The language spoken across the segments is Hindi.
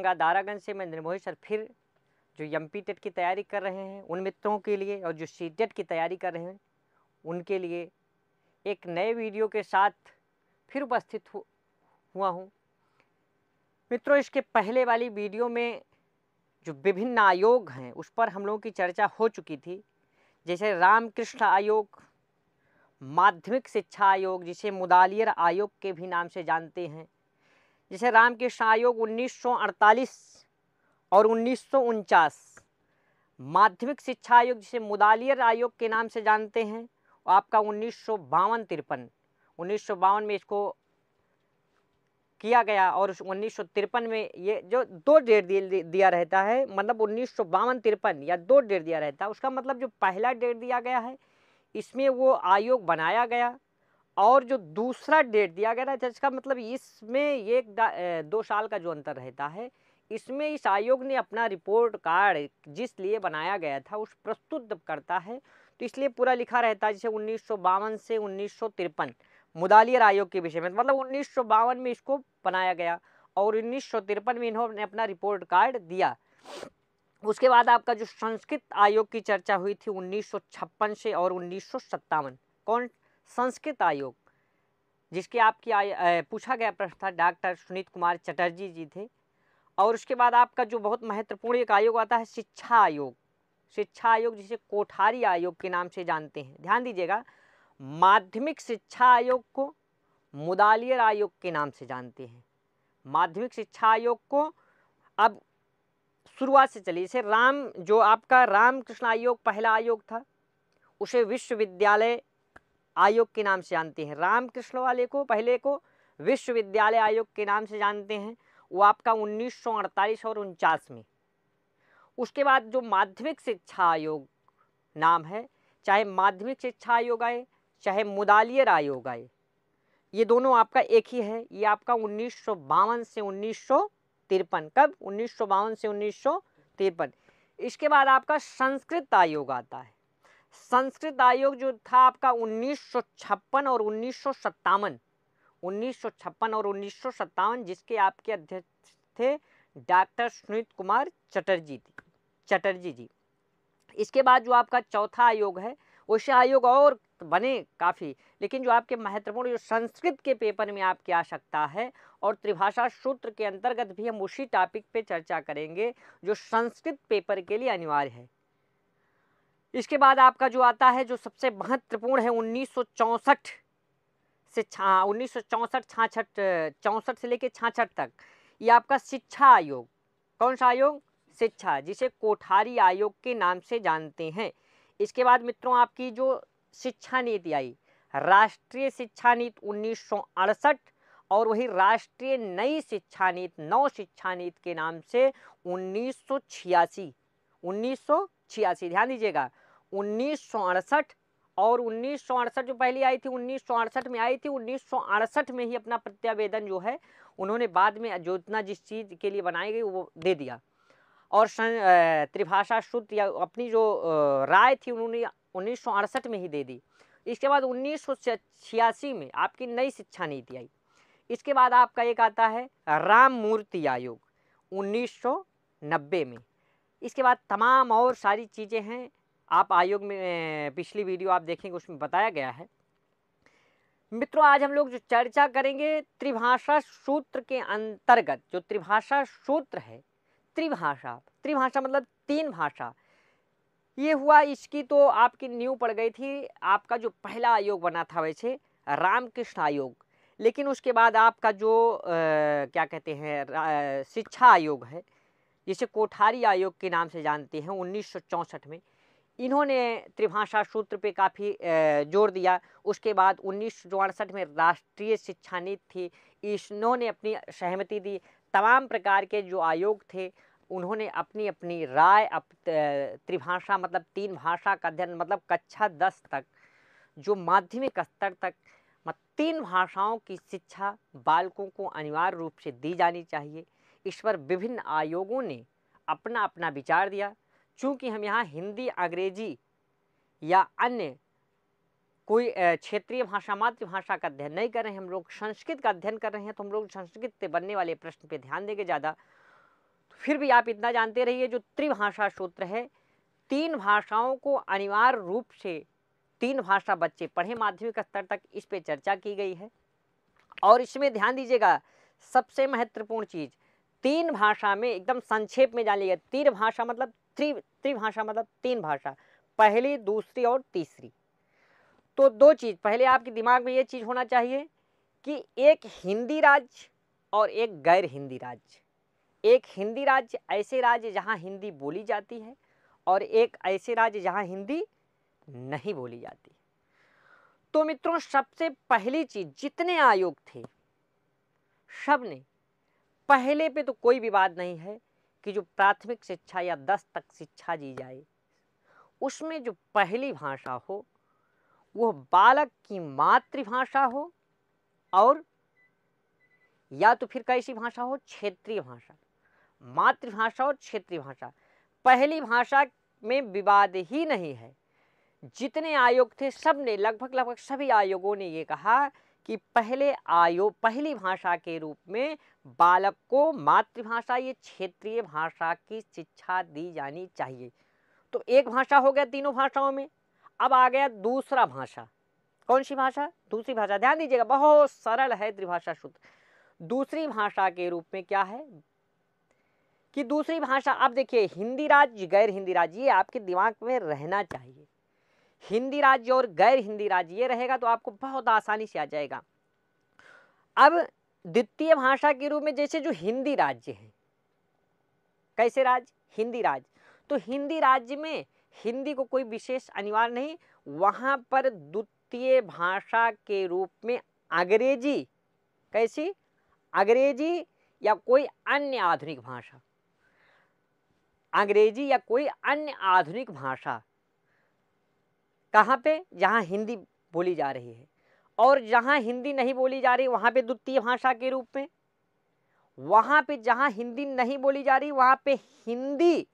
दरभंगा दारागंज से मैं निर्मोही सर फिर जो एमपी टेट की तैयारी कर रहे हैं उन मित्रों के लिए और जो सीटेट की तैयारी कर रहे हैं उनके लिए एक नए वीडियो के साथ फिर उपस्थित हुआ हूँ। मित्रों, इसके पहले वाली वीडियो में जो विभिन्न आयोग हैं उस पर हम लोगों की चर्चा हो चुकी थी, जैसे रामकृष्ण आयोग, माध्यमिक शिक्षा आयोग जिसे मुदालियर आयोग के भी नाम से जानते हैं, जैसे रामकृष्ण आयोग 1948 और 1949, माध्यमिक शिक्षा आयोग जिसे मुदालियर आयोग के नाम से जानते हैं वो आपका 1952-53 1952 में इसको किया गया और 1953 में ये जो 2 डेट दिया रहता है, मतलब 1952-53 या 2 डेट दिया रहता है, उसका मतलब जो पहला डेट दिया गया है इसमें वो आयोग बनाया गया और जो दूसरा डेट दिया गया था इसका मतलब इसमें 1-2 साल का जो अंतर रहता है, इसमें इस आयोग ने अपना रिपोर्ट कार्ड जिस लिए बनाया गया था उस प्रस्तुत करता है, तो इसलिए पूरा लिखा रहता है। जैसे 1952 से 1953 मुदालियर आयोग के विषय में, मतलब 1952 में इसको बनाया गया और 1953 में इन्होंने अपना रिपोर्ट कार्ड दिया। उसके बाद आपका जो संस्कृत आयोग की चर्चा हुई थी 1956 से और 1957, कौन? संस्कृत आयोग, जिसके आपकी पूछा गया प्रश्न था, डॉक्टर सुनीत कुमार चटर्जी जी थे। और उसके बाद आपका जो बहुत महत्वपूर्ण एक आयोग आता है शिक्षा आयोग, शिक्षा आयोग जिसे कोठारी आयोग के नाम से जानते हैं। ध्यान दीजिएगा, माध्यमिक शिक्षा आयोग को मुदालियर आयोग के नाम से जानते हैं। माध्यमिक शिक्षा आयोग को अब शुरुआत से चलिए, जैसे जो आपका रामकृष्ण आयोग पहला आयोग था उसे विश्वविद्यालय आयोग के नाम से जानते हैं। रामकृष्ण वाले को पहले को विश्वविद्यालय आयोग के नाम से जानते हैं, वो आपका 1948 और 49 में। उसके बाद जो माध्यमिक शिक्षा आयोग नाम है, चाहे माध्यमिक शिक्षा आयोग आए चाहे मुदालियर आयोग आए, ये दोनों आपका एक ही है। ये आपका 1952 से 1953, कब? 1952 से 1953। इसके बाद आपका संस्कृत आयोग आता है। संस्कृत आयोग जो था आपका 1956 और 1957, 1956 और 1957, जिसके आपके अध्यक्ष थे डॉक्टर सुनीत कुमार चटर्जी जी। इसके बाद जो आपका चौथा आयोग है, वैसे आयोग और बने काफ़ी, लेकिन जो आपके महत्वपूर्ण जो संस्कृत के पेपर में आपकी आ सकता है और त्रिभाषा सूत्र के अंतर्गत भी हम उसी टॉपिक पे चर्चा करेंगे जो संस्कृत पेपर के लिए अनिवार्य है। इसके बाद आपका जो आता है जो सबसे महत्वपूर्ण है 1964 से 64 से लेकर 66 तक, ये आपका शिक्षा आयोग। कौन सा आयोग? शिक्षा, जिसे कोठारी आयोग के नाम से जानते हैं। इसके बाद मित्रों आपकी जो शिक्षा नीति आई, राष्ट्रीय शिक्षा नीति 1968 और वही राष्ट्रीय नई शिक्षा नीति, नव शिक्षा नीति के नाम से 1986। ध्यान दीजिएगा, 1968 और 1968 जो पहली आई थी 1968 में आई थी, 1968 में ही अपना प्रत्यावेदन जो है उन्होंने बाद में जो इतना जिस चीज़ के लिए बनाई गई वो दे दिया। और त्रिभाषा सूत्र या अपनी जो राय थी उन्होंने 1968 में ही दे दी। इसके बाद 1986 में आपकी नई शिक्षा नीति आई। इसके बाद आपका एक आता है राम मूर्ति आयोग 1990 में। इसके बाद तमाम और सारी चीज़ें हैं, आप आयोग में पिछली वीडियो आप देखेंगे उसमें बताया गया है। मित्रों, आज हम लोग जो चर्चा करेंगे त्रिभाषा सूत्र के अंतर्गत, जो त्रिभाषा सूत्र है, त्रिभाषा मतलब 3 भाषा, ये हुआ। इसकी तो आपकी नींव पड़ गई थी, आपका जो पहला आयोग बना था वैसे रामकृष्ण आयोग, लेकिन उसके बाद आपका जो क्या कहते हैं शिक्षा आयोग है, जिसे कोठारी आयोग के नाम से जानते हैं, 1964 में इन्होंने त्रिभाषा सूत्र पे काफ़ी जोर दिया। उसके बाद 1968 में राष्ट्रीय शिक्षा नीति थी, इन्होंने अपनी सहमति दी। तमाम प्रकार के जो आयोग थे उन्होंने अपनी अपनी राय त्रिभाषा मतलब 3 भाषा का अध्ययन, मतलब कक्षा 10 तक जो माध्यमिक स्तर तक 3 भाषाओं की शिक्षा बालकों को अनिवार्य रूप से दी जानी चाहिए। इस पर विभिन्न आयोगों ने अपना अपना विचार दिया। चूँकि हम यहाँ हिंदी, अंग्रेजी या अन्य कोई क्षेत्रीय भाषा, मातृभाषा का अध्ययन नहीं कर रहे हैं, हम लोग संस्कृत का अध्ययन कर रहे हैं, तो हम लोग संस्कृत से बनने वाले प्रश्न पे ध्यान देंगे ज़्यादा। फिर भी आप इतना जानते रहिए, जो त्रिभाषा सूत्र है, 3 भाषाओं को अनिवार्य रूप से 3 भाषा बच्चे पढ़े माध्यमिक स्तर तक, इस पे चर्चा की गई है। और इसमें ध्यान दीजिएगा, सबसे महत्वपूर्ण चीज, 3 भाषा में एकदम संक्षेप में जान लीजिए, त्रिभाषा मतलब त्रिभाषा मतलब 3 भाषा, पहली, दूसरी और तीसरी। तो 2 चीज पहले आपके दिमाग में ये चीज होना चाहिए कि एक हिंदी राज्य और एक गैर हिंदी राज्य। एक हिंदी राज्य ऐसे राज्य जहां हिंदी बोली जाती है, और एक ऐसे राज्य जहां हिंदी नहीं बोली जाती। तो मित्रों, सबसे पहली चीज, जितने आयोग थे सब ने, पहले पे तो कोई विवाद नहीं है कि जो प्राथमिक शिक्षा या 10 तक शिक्षा दी जाए, उसमें जो पहली भाषा हो वो बालक की मातृभाषा हो, और या तो फिर कैसी भाषा हो, क्षेत्रीय भाषा। मातृभाषा और क्षेत्रीय भाषा, पहली भाषा में विवाद ही नहीं है। जितने आयोग थे सब ने, लगभग सभी आयोगों ने ये कहा कि पहली भाषा के रूप में बालक को मातृभाषा, ये क्षेत्रीय भाषा की शिक्षा दी जानी चाहिए। तो एक भाषा हो गया तीनों भाषाओं में। अब आ गया दूसरा भाषा। कौन सी भाषा? दूसरी भाषा। ध्यान दीजिएगा, बहुत सरल है त्रिभाषा सूत्र। दूसरी भाषा के रूप में क्या है कि दूसरी भाषा, अब देखिए, हिंदी राज्य, गैर हिंदी राज्य, ये आपके दिमाग में रहना चाहिए। हिंदी राज्य और गैर हिंदी राज्य ये रहेगा तो आपको बहुत आसानी से आ जाएगा। अब द्वितीय भाषा के रूप में जैसे जो हिंदी राज्य है, कैसे राज्य? हिंदी राज्य। तो हिंदी राज्य में हिंदी को कोई विशेष अनिवार्य नहीं, वहां पर द्वितीय भाषा के रूप में अंग्रेजी, कैसी? अंग्रेजी या कोई अन्य आधुनिक भाषा, अंग्रेजी या कोई अन्य आधुनिक भाषा, कहां पे? जहां हिंदी बोली जा रही है। और जहां हिंदी नहीं बोली जा रही वहां पे द्वितीय भाषा के रूप में, वहां पे जहां हिंदी नहीं बोली जा रही वहां पे हिंदी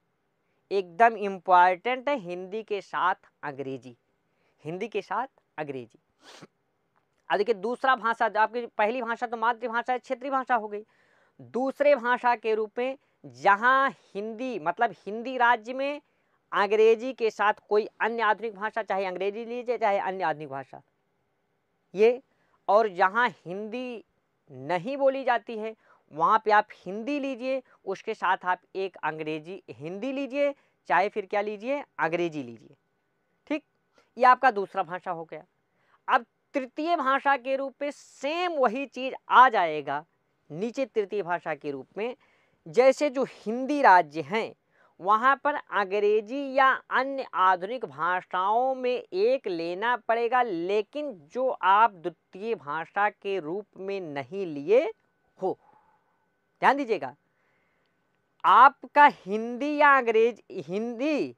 एकदम इंपॉर्टेंट है, हिंदी के साथ अंग्रेजी, हिंदी के साथ अंग्रेजी। अब देखिए, दूसरा भाषा, आपकी पहली भाषा तो मातृभाषा, क्षेत्रीय भाषा हो गई। दूसरे भाषा के रूप में जहां हिंदी, मतलब हिंदी राज्य में अंग्रेजी के साथ कोई अन्य आधुनिक भाषा, चाहे अंग्रेजी लीजिए चाहे अन्य आधुनिक भाषा, ये, और जहां हिंदी नहीं बोली जाती है वहां पे आप हिंदी लीजिए, उसके साथ आप एक अंग्रेजी, हिंदी लीजिए, चाहे फिर क्या लीजिए, अंग्रेजी लीजिए। ठीक, ये आपका दूसरा भाषा हो गया। अब तृतीय भाषा के रूप में सेम वही चीज आ जाएगा नीचे तृतीय भाषा के रूप में, जैसे जो हिंदी राज्य हैं वहां पर अंग्रेजी या अन्य आधुनिक भाषाओं में एक लेना पड़ेगा, लेकिन जो आप द्वितीय भाषा के रूप में नहीं लिए हो। ध्यान दीजिएगा, आपका हिंदी या अंग्रेजी, हिंदी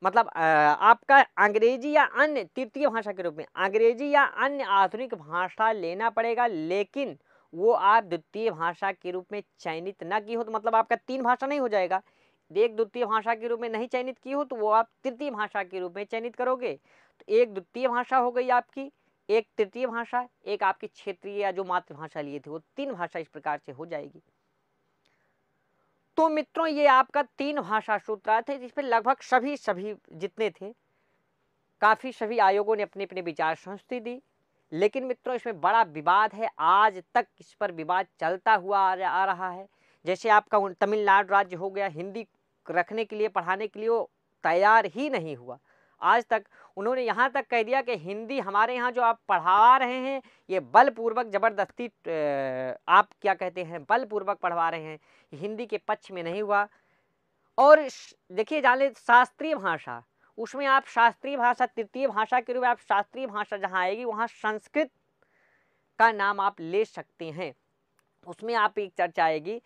मतलब आपका अंग्रेजी या अन्य तृतीय भाषा के रूप में अंग्रेजी या अन्य आधुनिक भाषा लेना पड़ेगा, लेकिन वो आप द्वितीय भाषा के रूप में चयनित ना की हो, तो मतलब आपका 3 भाषा नहीं हो जाएगा। एक द्वितीय भाषा के रूप में नहीं चयनित की हो तो वो आप तृतीय भाषा के रूप में चयनित करोगे। तो एक द्वितीय भाषा हो गई आपकी, एक तृतीय भाषा, एक आपकी क्षेत्रीय या जो मातृभाषा लिए थे वो 3 भाषा इस प्रकार से हो जाएगी। तो मित्रों, ये आपका 3 भाषा सूत्र थे जिसपे लगभग सभी जितने थे, काफी सभी आयोगों ने अपने अपने विचार संस्तुति दी। लेकिन मित्रों, इसमें बड़ा विवाद है, आज तक इस पर विवाद चलता हुआ आ रहा है। जैसे आपका तमिलनाडु राज्य हो गया, हिंदी रखने के लिए, पढ़ाने के लिए वो तैयार ही नहीं हुआ। आज तक उन्होंने यहाँ तक कह दिया कि हिंदी हमारे यहाँ जो आप पढ़ा रहे हैं ये बलपूर्वक, जबरदस्ती, आप क्या कहते हैं, बलपूर्वक पढ़वा रहे हैं, हिंदी के पक्ष में नहीं हुआ। और देखिए, जाने शास्त्रीय भाषा, उसमें आप शास्त्रीय भाषा, तृतीय भाषा के रूप में आप शास्त्रीय भाषा जहाँ आएगी वहाँ संस्कृत का नाम आप ले सकते हैं। उसमें आप एक चर्चा आएगी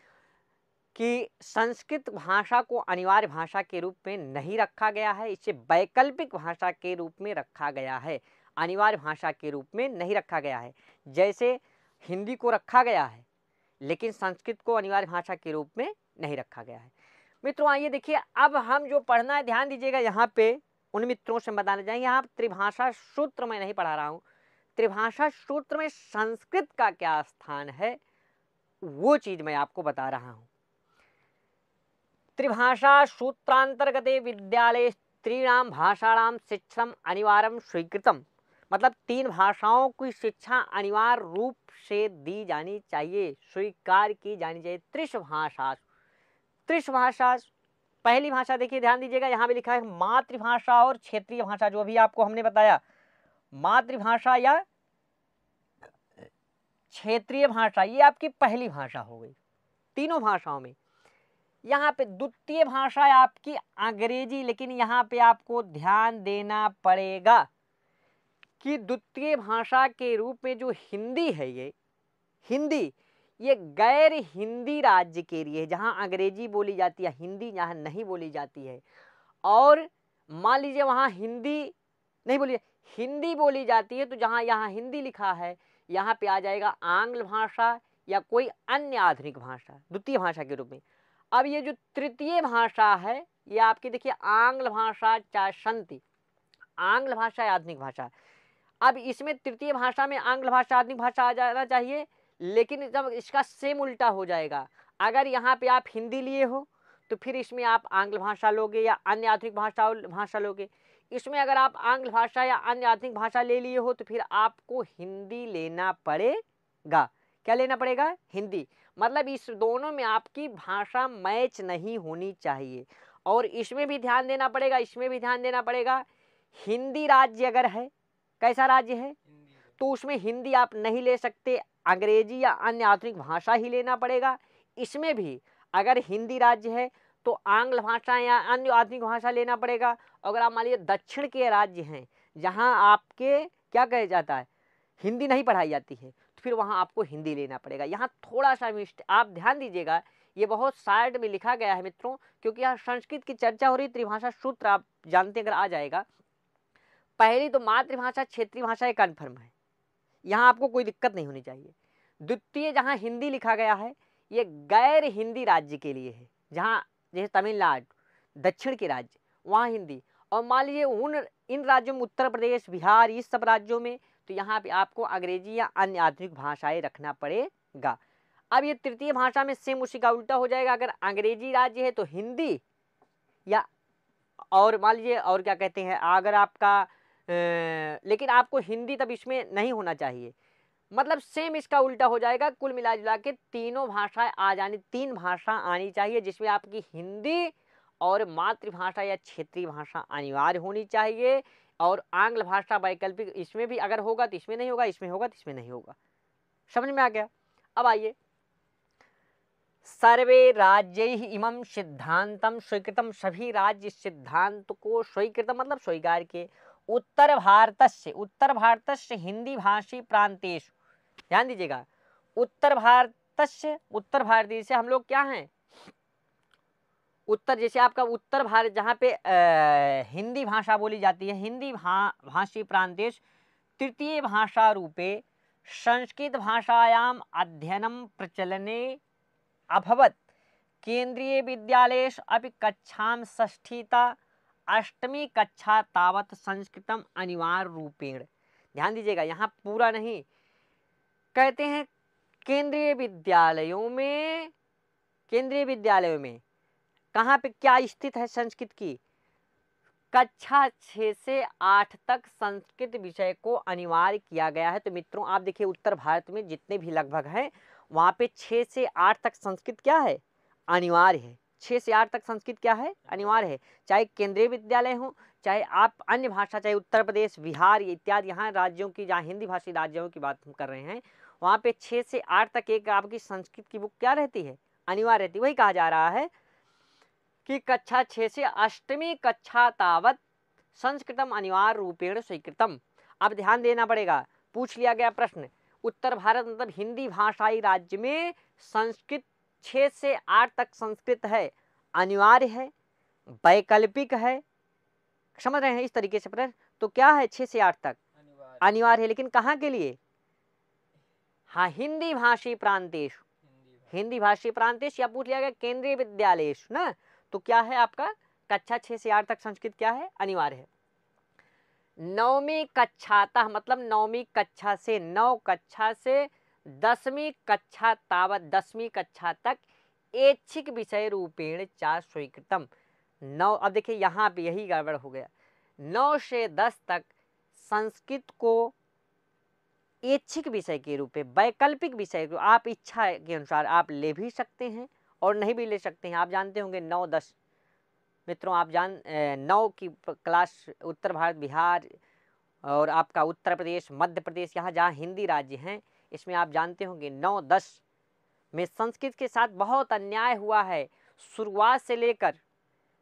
कि संस्कृत भाषा को अनिवार्य भाषा के रूप में नहीं रखा गया है, इसे वैकल्पिक भाषा के रूप में रखा गया है, अनिवार्य भाषा के रूप में नहीं रखा गया है। जैसे हिंदी को रखा गया है लेकिन संस्कृत को अनिवार्य भाषा के रूप में नहीं रखा गया है। मित्रों, आइए देखिए, अब हम जो पढ़ना है, ध्यान दीजिएगा, यहाँ पे उन मित्रों से बताने जाएंगे। यहाँ त्रिभाषा सूत्र में नहीं पढ़ा रहा हूँ, त्रिभाषा सूत्र में संस्कृत का क्या स्थान है वो चीज मैं आपको बता रहा हूँ। त्रिभाषा सूत्रांतर्गते विद्यालये स्त्रीणाम भाषाणाम शिक्षण अनिवार्यम स्वीकृतम, मतलब 3 भाषाओं की शिक्षा अनिवार्य रूप से दी जानी चाहिए, स्वीकार की जानी चाहिए। त्रिभाषा, त्रिभाषा, पहली भाषा देखिए, ध्यान दीजिएगा, यहाँ पे लिखा है मातृभाषा और क्षेत्रीय भाषा, जो अभी आपको हमने बताया, मातृभाषा या क्षेत्रीय भाषा, ये आपकी पहली भाषा हो गई तीनों भाषाओं में। यहाँ पे द्वितीय भाषा है आपकी अंग्रेजी, लेकिन यहाँ पे आपको ध्यान देना पड़ेगा कि द्वितीय भाषा के रूप में जो हिंदी है, ये हिंदी, ये गैर हिंदी राज्य के लिए, जहाँ अंग्रेजी बोली जाती है, हिंदी यहाँ नहीं बोली जाती है, और मान लीजिए वहाँ हिंदी नहीं बोली, हिंदी बोली जाती है, तो जहाँ यहाँ हिंदी लिखा है, यहाँ पे आ जाएगा आंग्ल भाषा या कोई अन्य आधुनिक भाषा द्वितीय भाषा के रूप में। अब ये जो तृतीय भाषा है, ये आपकी देखिए आंग्ल भाषा चाशंती, आंग्ल भाषा या आधुनिक भाषा। अब इसमें तृतीय भाषा में आंग्ल भाषा आधुनिक भाषा आ जाना चाहिए, लेकिन जब इसका सेम उल्टा हो जाएगा, अगर यहाँ पे आप हिंदी लिए हो तो फिर इसमें आप आंग्ल भाषा लोगे या अन्य आधुनिक भाषा लोगे। इसमें अगर आप आंग्ल भाषा या अन्य आधुनिक भाषा ले लिए हो तो फिर आपको हिंदी लेना पड़ेगा। क्या लेना पड़ेगा? हिंदी। मतलब इस दोनों में आपकी भाषा मैच नहीं होनी चाहिए। और इसमें भी ध्यान देना पड़ेगा, इसमें भी ध्यान देना पड़ेगा, हिंदी राज्य अगर है, कैसा राज्य है, तो उसमें हिंदी आप नहीं ले सकते, अंग्रेजी या अन्य आधुनिक भाषा ही लेना पड़ेगा। इसमें भी अगर हिंदी राज्य है तो आंग्ल भाषा या अन्य आधुनिक भाषा लेना पड़ेगा। अगर आप मान लीजिए दक्षिण के राज्य हैं जहां आपके क्या कहा जाता है, हिंदी नहीं पढ़ाई जाती है, तो फिर वहां आपको हिंदी लेना पड़ेगा। यहाँ थोड़ा सा आप ध्यान दीजिएगा, ये बहुत साइड में लिखा गया है मित्रों, क्योंकि यहाँ संस्कृत की चर्चा हो रही, त्रिभाषा सूत्र आप जानते अगर आ जाएगा। पहली तो मातृभाषा क्षेत्रीय भाषा ये कन्फर्म है, यहाँ आपको कोई दिक्कत नहीं होनी चाहिए। द्वितीय जहाँ हिंदी लिखा गया है, ये गैर हिंदी राज्य के लिए है, जहाँ जैसे तमिलनाडु दक्षिण के राज्य वहाँ हिंदी। और मान लीजिए इन राज्यों में उत्तर प्रदेश बिहार इस सब राज्यों में, तो यहाँ पे आपको अंग्रेजी या अन्य आधुनिक भाषाएं रखना पड़ेगा। अब ये तृतीय भाषा में सेम उसी का उल्टा हो जाएगा, अगर अंग्रेजी राज्य है तो हिंदी, या और मान लीजिए और क्या कहते हैं, अगर आपका लेकिन आपको हिंदी तब इसमें नहीं होना चाहिए, मतलब सेम इसका उल्टा हो जाएगा। कुल मिला जुला के तीनों भाषाएं आ जानी, 3 भाषा आनी चाहिए, जिसमें आपकी हिंदी और मातृभाषा या क्षेत्रीय भाषा अनिवार्य होनी चाहिए, और आंग्ल भाषा वैकल्पिक इसमें भी अगर होगा तो इसमें नहीं होगा, इसमें होगा तो इसमें नहीं होगा। समझ में आ गया? अब आइए, सर्वे राज्यैः इमं सिद्धांतम स्वीकृतम, सभी राज्य सिद्धांत को स्वीकृत मतलब स्वीकार किए। उत्तर भारतस्य हिंदी भाषी प्रांतेषु, ध्यान दीजिएगा, उत्तर भारतीय से हम लोग क्या हैं, उत्तर जैसे आपका उत्तर भारत जहाँ पे हिंदी भाषा बोली जाती है, हिंदी भाषी प्रांतेषु तृतीय भाषा रूपे संस्कृत भाषायाम अध्ययनं प्रचलने अभवत्। केंद्रीय विद्यालयेषु अपि कक्षां षष्ठीता अष्टमी कक्षा तावत संस्कृतम अनिवार्य रूपेण। ध्यान दीजिएगा, यहाँ पूरा नहीं कहते हैं, केंद्रीय विद्यालयों में कहाँ पे क्या स्थित है संस्कृत की, कक्षा 6 से 8 तक संस्कृत विषय को अनिवार्य किया गया है। तो मित्रों आप देखिए, उत्तर भारत में जितने भी लगभग हैं वहाँ पे 6 से 8 तक संस्कृत क्या है, अनिवार्य है। 6 से 8 तक संस्कृत क्या है, अनिवार्य है। चाहे केंद्रीय विद्यालय हो, चाहे आप अन्य भाषा, चाहे उत्तर प्रदेश बिहार इत्यादि यहाँ राज्यों की, जहाँ हिंदी भाषी राज्यों की बात हम कर रहे हैं, वहाँ पे 6 से 8 तक एक आपकी संस्कृत की बुक क्या रहती है, अनिवार्य रहती है। वही कहा जा रहा है कि कक्षा 6 से अष्टमी कक्षा तावत संस्कृतम अनिवार्य रूपेण स्वीकृतम। अब ध्यान देना पड़ेगा, पूछ लिया गया प्रश्न, उत्तर भारत मतलब हिंदी भाषाई राज्य में संस्कृत 6 से 8 तक संस्कृत है, अनिवार्य है, वैकल्पिक है। समझ रहे हैं इस तरीके से प्रश्न? तो क्या है 6 से 8 तक अनिवार्य है, लेकिन कहाँ के लिए, हाँ हिंदी भाषी प्रांतेश, हिंदी भाषी प्रांतेश, या पूछ लिया गया केंद्रीय विद्यालयेश ना, तो क्या है आपका कक्षा 6 से 8 तक संस्कृत क्या है, अनिवार्य है। 9वीं कक्षातः मतलब 9वीं कक्षा से 9 कक्षा से 10वीं कक्षा तावत 10वीं कक्षा तक ऐच्छिक विषय रूपेण चा स्वीकृतम। 9, अब देखिए यहाँ पे यही गड़बड़ हो गया, 9 से 10 तक संस्कृत को ऐच्छिक विषय के रूप में, वैकल्पिक विषय को आप इच्छा के अनुसार आप ले भी सकते हैं और नहीं भी ले सकते हैं। आप जानते होंगे 9, 10 मित्रों, आप 9 की क्लास उत्तर भारत, बिहार और आपका उत्तर प्रदेश, मध्य प्रदेश, यहाँ जहाँ हिंदी राज्य हैं, इसमें आप जानते होंगे 9, 10 में संस्कृत के साथ बहुत अन्याय हुआ है शुरुआत से लेकर,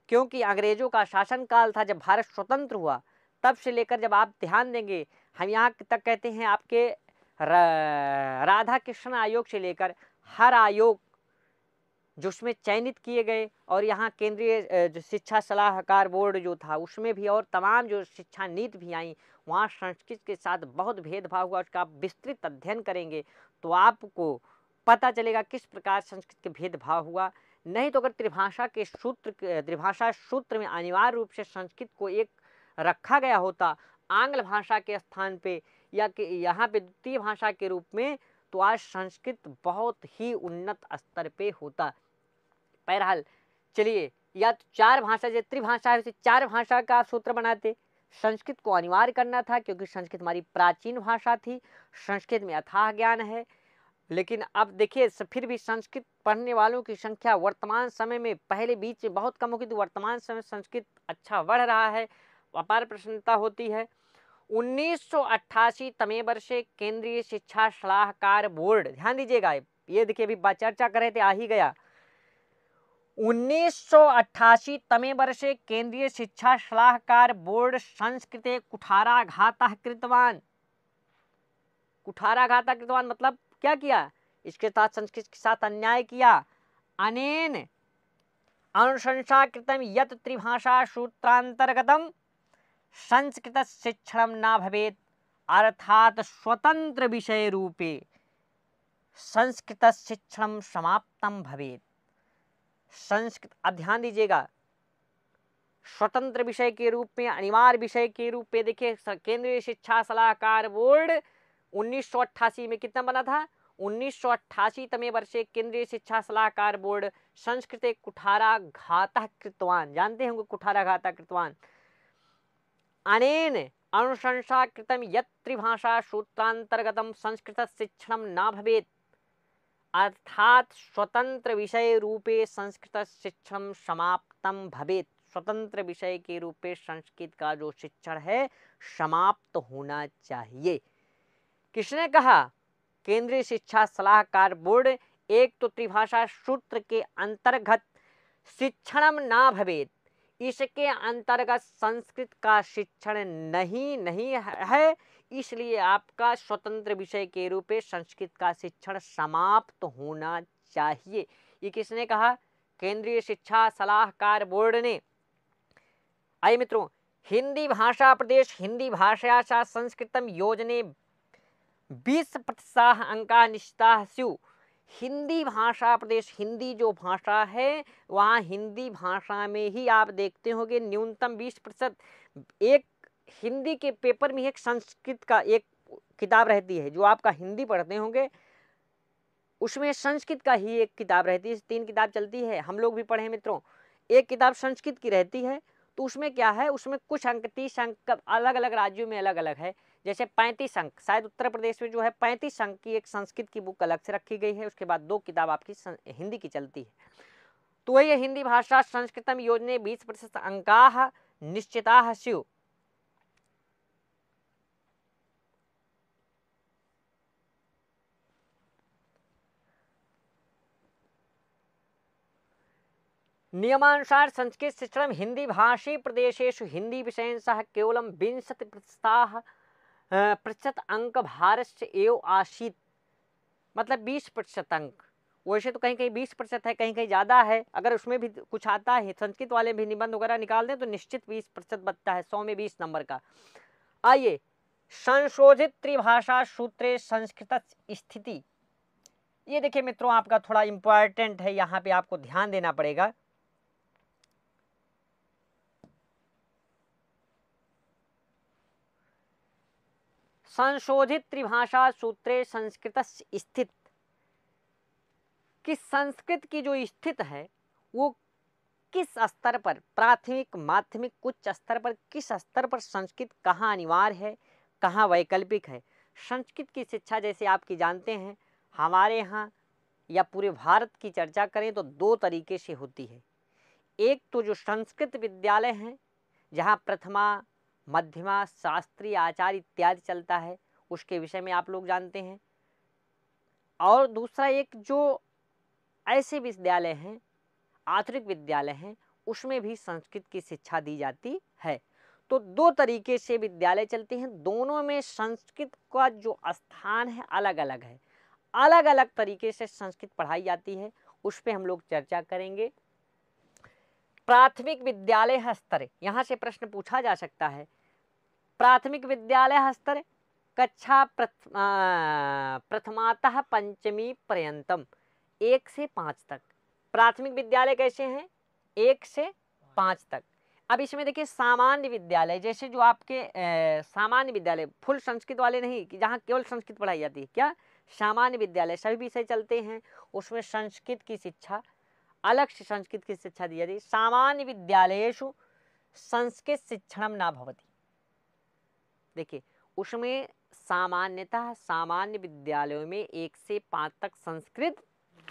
क्योंकि अंग्रेजों का शासनकाल था जब भारत स्वतंत्र हुआ, तब से लेकर जब आप ध्यान देंगे, हम यहाँ तक कहते हैं आपके राधा कृष्ण आयोग से लेकर हर आयोग जो उसमें चयनित किए गए, और यहाँ केंद्रीय जो शिक्षा सलाहकार बोर्ड जो था उसमें भी, और तमाम जो शिक्षा नीति भी आई, वहाँ संस्कृत के साथ बहुत भेदभाव हुआ। उसका आप विस्तृत अध्ययन करेंगे तो आपको पता चलेगा किस प्रकार संस्कृत के भेदभाव हुआ। नहीं तो अगर त्रिभाषा सूत्र में अनिवार्य रूप से संस्कृत को एक रखा गया होता आंग्ल भाषा के स्थान पे, या कि यहाँ पे द्वितीय भाषा के रूप में, तो आज संस्कृत बहुत ही उन्नत स्तर पे होता। बहरहाल चलिए, या तो 4 भाषा, जो त्रिभाषा है उसे 4 भाषा का सूत्र बनाते। संस्कृत को अनिवार्य करना था क्योंकि संस्कृत हमारी प्राचीन भाषा थी, संस्कृत में अथाह ज्ञान है। लेकिन अब देखिए फिर भी संस्कृत पढ़ने वालों की संख्या वर्तमान समय में, पहले बीच में बहुत कम होगी, तो वर्तमान समय संस्कृत अच्छा बढ़ रहा है, अपार प्रसन्नता होती है। 1988 तमे वर्षे केंद्रीय शिक्षा सलाहकार बोर्ड, ध्यान दीजिएगा, ये देखिए अभी चर्चा कर रहे थे, आ ही गया, 1988 तमे वर्षे केंद्रीय शिक्षा सलाहकार बोर्ड संस्कृते कुठाराघातः कृतवान। कुठाराघातः कृतवान मतलब क्या किया, इसके साथ संस्कृत के साथ अन्याय किया। अनेन अनुशंसा कृतम यत् त्रिभाषा सूत्रांतर्गतम संस्कृत शिक्षणम न भवेत्, अर्थात स्वतंत्र विषय रूपे संस्कृत शिक्षणम समाप्तम भवेत्। संस्कृत, अब ध्यान दीजिएगा, स्वतंत्र विषय के रूप में, अनिवार्य विषय के रूप में, देखिए केंद्रीय शिक्षा सलाहकार बोर्ड 1988 में कितना बना था, 1988 तमे वर्षे केंद्रीय शिक्षा सलाहकार बोर्ड संस्कृते कुठाराघातः कृतवान, जानते होंगे कुठाराघातः कृतवान। अनेन अनुशंसा कृतम यत् त्रिभाषा सूत्रांतर्गतम संस्कृत शिक्षणम न भवेत्, अर्थात स्वतंत्र विषय रूपे संस्कृत शिक्षण समाप्तम भवेत्। स्वतंत्र विषय के रूप में संस्कृत का जो शिक्षण है समाप्त होना चाहिए। किसने कहा, केंद्रीय शिक्षा सलाहकार बोर्ड। एक तो त्रिभाषा सूत्र के अंतर्गत शिक्षणम ना भवेत्, इसके अंतर्गत संस्कृत का शिक्षण नहीं है, इसलिए आपका स्वतंत्र विषय के रूप में संस्कृत का शिक्षण समाप्त होना चाहिए। ये किसने कहा, केंद्रीय शिक्षा सलाहकार बोर्ड ने। आइए मित्रों, हिंदी भाषा प्रदेश हिंदी भाषया संस्कृतम योजने 20% अंका निश्चिता स्यु। हिंदी भाषा प्रदेश, हिंदी जो भाषा है वहाँ हिंदी भाषा में ही आप देखते होंगे न्यूनतम 20%। एक हिंदी के पेपर में एक संस्कृत का एक किताब रहती है, जो आपका हिंदी पढ़ते होंगे उसमें संस्कृत का ही एक किताब रहती है। 3 किताब चलती है, हम लोग भी पढ़े मित्रों। एक किताब संस्कृत की रहती है, तो उसमें क्या है, उसमें कुछ अंक 30 अंक अलग अलग राज्यों में अलग अलग है। जैसे 35 अंक, शायद उत्तर प्रदेश में जो है 35 अंक की एक संस्कृत की बुक अलग से रखी गई है। उसके बाद 2 किताब आपकी हिंदी की चलती है। तो वही हिंदी भाषा संस्कृतम योजने 20% अंकाः निश्चिताः स्युः। नियमानुसार संस्कृत शिक्षण हिंदी भाषी प्रदेशेषु हिंदी विषयेन सह केवलं 20% अंक भारत एव आसीत्, मतलब 20% अंक। वैसे तो कहीं कहीं 20% है, कहीं कहीं ज़्यादा है। अगर उसमें भी कुछ आता है, संस्कृत वाले भी निबंध वगैरह निकाल दें तो निश्चित 20% बनता है, 100 में 20 नंबर का। आइए, संशोधित त्रिभाषा सूत्रे संस्कृत स्थिति, ये देखिए मित्रों आपका थोड़ा इंपॉर्टेंट है, यहाँ पे आपको ध्यान देना पड़ेगा। संशोधित त्रिभाषा सूत्रे संस्कृत स्थित कि संस्कृत की जो स्थिति है वो किस स्तर पर, प्राथमिक, माध्यमिक, उच्च स्तर पर, किस स्तर पर संस्कृत कहाँ अनिवार्य है, कहाँ वैकल्पिक है। संस्कृत की शिक्षा जैसे आपकी जानते हैं हमारे यहाँ या पूरे भारत की चर्चा करें तो दो तरीके से होती है। एक तो जो संस्कृत विद्यालय हैं जहाँ प्रथमा, मध्यमा, शास्त्रीय, आचार्य इत्यादि चलता है, उसके विषय में आप लोग जानते हैं। और दूसरा एक जो ऐसे विद्यालय हैं, आधुनिक विद्यालय हैं, उसमें भी संस्कृत की शिक्षा दी जाती है। तो दो तरीके से विद्यालय चलते हैं, दोनों में संस्कृत का जो स्थान है अलग अलग है, अलग अलग तरीके से संस्कृत पढ़ाई जाती है, उस पर हम लोग चर्चा करेंगे। प्राथमिक विद्यालय स्तर, यहाँ से प्रश्न पूछा जा सकता है। प्राथमिक विद्यालय स्तर कक्षा प्रथमातः पंचमी पर्यंतम, 1 से 5 तक। प्राथमिक विद्यालय कैसे हैं? 1 से 5 तक। अब इसमें देखिए सामान्य विद्यालय, जैसे जो आपके सामान्य विद्यालय फुल संस्कृत वाले नहीं कि जहाँ केवल संस्कृत पढ़ाई जाती है, क्या सामान्य विद्यालय सभी विषय चलते हैं, उसमें संस्कृत की शिक्षा अलग से संस्कृत की शिक्षा दी जाती है। सामान्य विद्यालयेषु संस्कृत शिक्षणम न भवति। देखिए उसमें सामान्यतः सामान्य विद्यालयों में 1 से 5 तक संस्कृत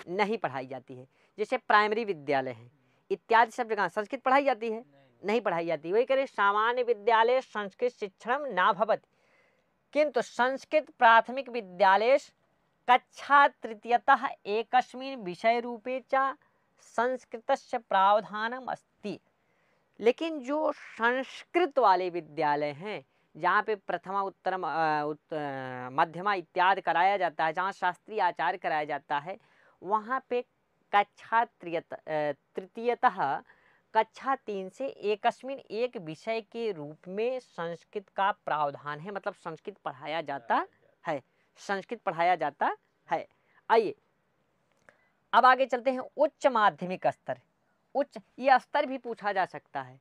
नहीं पढ़ाई जाती है। जैसे प्राइमरी विद्यालय है इत्यादि सब जगह संस्कृत पढ़ाई जाती है, नहीं पढ़ाई जाती। वही करें सामान्य विद्यालय संस्कृत शिक्षणम न भवति, किंतु संस्कृत प्राथमिक विद्यालय कक्षा तृतीयतः एकस्मिन् विषय रूपे च संस्कृतस्य प्रावधानम अस्ति। लेकिन जो संस्कृत वाले विद्यालय हैं जहाँ पे प्रथमा, उत्तरम, मध्यमा इत्यादि कराया जाता है, जहाँ शास्त्रीय आचार्य कराया जाता है, वहाँ पे कक्षा तृतीयतः कक्षा 3 से एकस्मिन एक विषय के रूप में संस्कृत का प्रावधान है, मतलब संस्कृत पढ़ाया जाता है, संस्कृत पढ़ाया जाता है। आइए अब आगे चलते हैं। उच्च माध्यमिक स्तर, उच्च ये स्तर भी पूछा जा सकता है,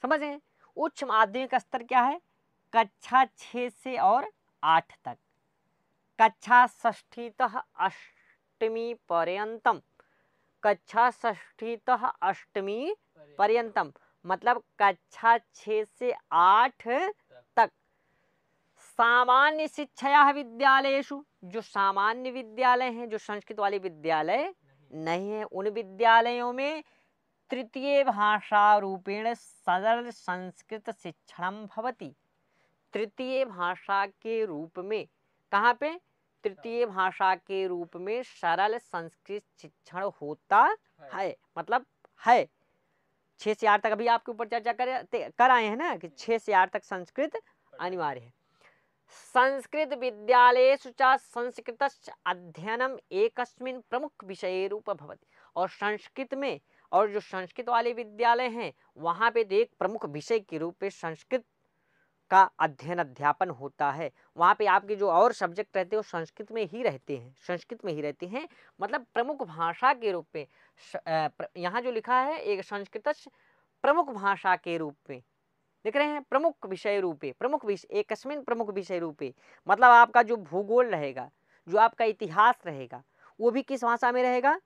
समझ रहे हैं। उच्च माध्यमिक स्तर क्या है? कक्षा 6 से और 8 तक, कक्षा षष्ठीतः अष्टमी पर्यंतम, कक्षा षष्ठीतः अष्टमी पर्यंतम मतलब कक्षा 6 से 8 तक। सामान्य शिक्षायाः विद्यालयेषु, जो सामान्य विद्यालय हैं, जो संस्कृत वाले विद्यालय नहीं है, उन विद्यालयों में तृतीय भाषा रूपेण सरल संस्कृत शिक्षणम भवति। तृतीय भाषा के रूप में, कहाँ पे? तृतीय भाषा के रूप में सरल संस्कृत शिक्षण होता है, मतलब है। 6 से 8 तक अभी आपके ऊपर चर्चा कर आए हैं ना कि 6 से 8 तक संस्कृत अनिवार्य है। संस्कृत विद्यालयेषु च संस्कृतस्य अध्ययनम एकस्मिन् प्रमुख विषय रूप भवति। और संस्कृत में, और जो संस्कृत वाले विद्यालय हैं वहाँ पे एक प्रमुख विषय के रूप में संस्कृत का अध्ययन अध्यापन होता है। वहाँ पे आपके जो और सब्जेक्ट रहते हैं वो संस्कृत में ही रहते हैं, संस्कृत में ही रहते हैं, मतलब प्रमुख भाषा के रूप में। यहाँ जो लिखा है एक संस्कृत प्रमुख भाषा के रूप में, देख रहे हैं, प्रमुख विषय रूपे, प्रमुख विषय एकस्मिन् प्रमुख विषय रूपे, मतलब आपका जो भूगोल रहेगा, जो आपका इतिहास रहेगा, वो भी किस भाषा में रहेगा?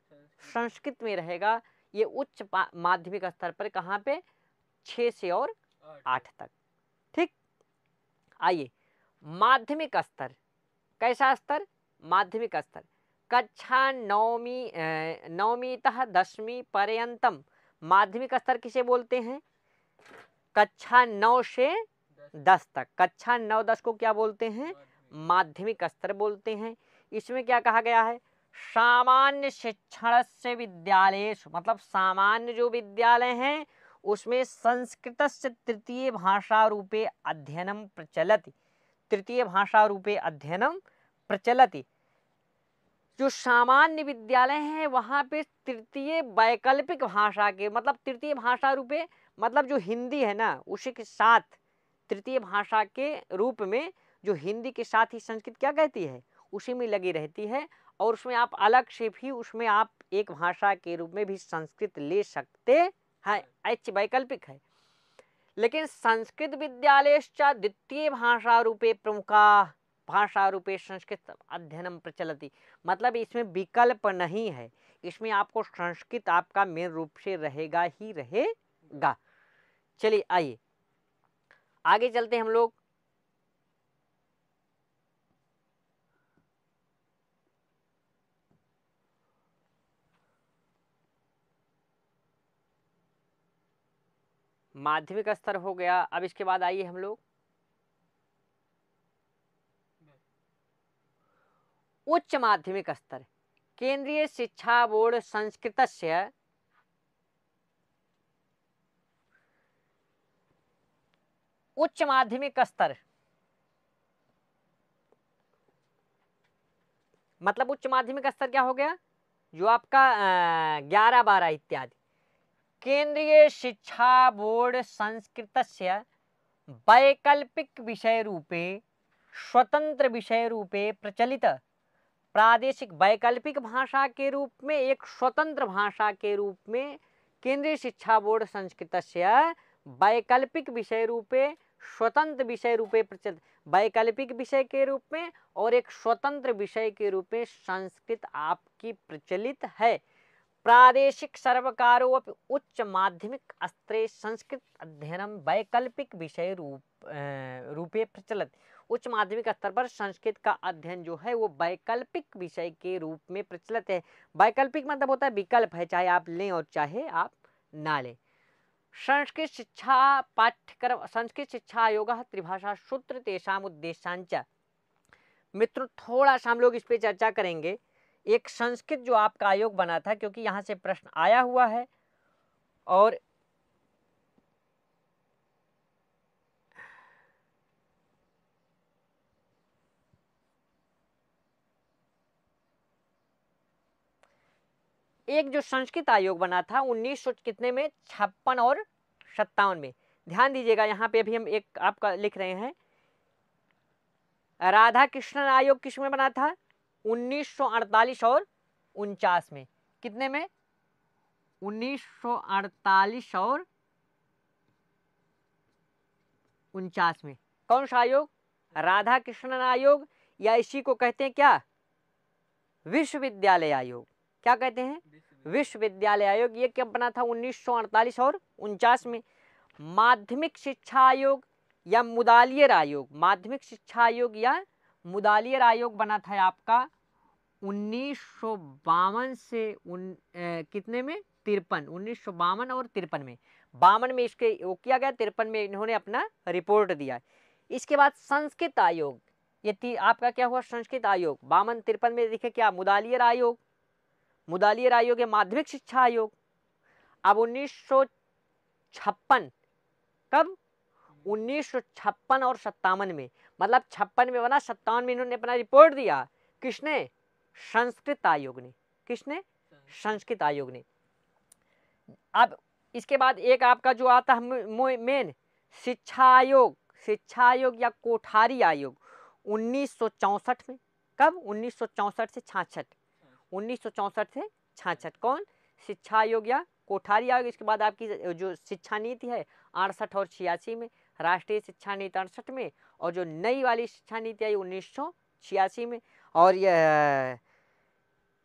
संस्कृत में रहेगा। ये उच्च माध्यमिक स्तर पर कहाँ पे? 6 से और 8 तक। ठीक, आइए माध्यमिक स्तर, कैसा स्तर? माध्यमिक स्तर कक्षा 9वीं तः 10वीं पर्यंतम। माध्यमिक स्तर किसे बोलते हैं? कक्षा 9 से 10 तक, कक्षा 9-10 को क्या बोलते हैं? माध्यमिक स्तर बोलते हैं। इसमें क्या कहा गया है? सामान्य शिक्षण से विद्यालयेषु, मतलब सामान्य जो विद्यालय हैं उसमें संस्कृतस्य तृतीय भाषा रूपे अध्ययनम प्रचलति। तृतीय भाषा रूपे अध्ययनम प्रचलति। जो सामान्य विद्यालय हैं वहाँ पे तृतीय वैकल्पिक भाषा के, मतलब तृतीय भाषा रूपे, मतलब जो हिंदी है ना उसी के साथ तृतीय भाषा के रूप में, जो हिंदी के साथ ही संस्कृत क्या कहती है उसी में लगी रहती है। और उसमें आप अलग से भी उसमें आप एक भाषा के रूप में भी संस्कृत ले सकते हैं, ऐसे वैकल्पिक है। लेकिन संस्कृत विद्यालयश्च द्वितीय भाषा रूपे प्रमुखा भाषा रूपे संस्कृत अध्ययनम प्रचलति, मतलब इसमें विकल्प नहीं है, इसमें आपको संस्कृत आपका मेन रूप से रहेगा ही रहेगा। चलिए आइए आगे चलते हैं हम लोग। माध्यमिक स्तर हो गया। अब इसके बाद आइए हम लोग उच्च माध्यमिक स्तर। केंद्रीय शिक्षा बोर्ड संस्कृतस्य उच्च माध्यमिक स्तर, मतलब उच्च माध्यमिक स्तर क्या हो गया, जो आपका 11-12 इत्यादि। केंद्रीय शिक्षा बोर्ड संस्कृतस्य वैकल्पिक विषय रूपे स्वतंत्र विषय रूपे प्रचलित प्रादेशिक वैकल्पिक भाषा के रूप में, एक स्वतंत्र भाषा के रूप में केंद्रीय शिक्षा बोर्ड संस्कृतस्य वैकल्पिक विषय रूपे स्वतंत्र विषय रूपे प्रचलित, वैकल्पिक विषय के रूप में और एक स्वतंत्र विषय के रूप में संस्कृत आपकी प्रचलित है। प्रादेशिक सर्वकारो अपि उच्च माध्यमिक स्तरे संस्कृत अध्ययनम वैकल्पिक विषय रूपे प्रचलित। उच्च माध्यमिक स्तर पर संस्कृत का अध्ययन जो है वो वैकल्पिक विषय के रूप में प्रचलित है। वैकल्पिक मतलब होता है विकल्प है, चाहे आप लें और चाहे आप ना लें। संस्कृत शिक्षा पाठ्यक्रम संस्कृत शिक्षा आयोग त्रिभाषा सूत्र तेषाम उद्देश्यांच। मित्रों थोड़ा सा हम लोग इस पे चर्चा करेंगे। एक संस्कृत जो आपका आयोग बना था, क्योंकि यहाँ से प्रश्न आया हुआ है, और एक जो संस्कृत आयोग बना था 1900 कितने में 56 और 57 में। ध्यान दीजिएगा यहाँ पे अभी हम एक आपका लिख रहे हैं। राधा कृष्णन आयोग किस में बना था 1948 और 49 में। कितने में 1948 और 49 में। कौन सा आयोग, राधा कृष्णन आयोग, या इसी को कहते हैं क्या विश्वविद्यालय आयोग। क्या कहते हैं विश्वविद्यालय आयोग। ये कब बना था 1948 और 49 में। माध्यमिक शिक्षा आयोग या मुदालियर आयोग, माध्यमिक शिक्षा आयोग या मुदालियर आयोग बना था आपका 1952 से कितने में 53, 1952 और 53 में। 52 में इसके वो किया गया, 53 में इन्होंने अपना रिपोर्ट दिया। इसके बाद संस्कृत आयोग, ये आपका क्या हुआ संस्कृत आयोग 52-53 में। देखे क्या मुदालियर आयोग, मुदालियर आयोग है माध्यमिक शिक्षा आयोग। अब 1956 कब 1956 और 57 में, मतलब 56 में बना 57 में इन्होंने अपना रिपोर्ट दिया। किसने संस्कृत आयोग ने, किसने संस्कृत आयोग ने। अब इसके बाद एक आपका जो आता है मेन शिक्षा आयोग, शिक्षा आयोग या कोठारी आयोग 1964 में। कब 1964 से 66, 1964 से 66 कौन शिक्षा आयोग या कोठारी आयोग। इसके बाद आपकी जो शिक्षा नीति है 68 और 86 में, राष्ट्रीय शिक्षा नीति 68 में, और जो नई वाली शिक्षा नीति आई 1986 में। और यह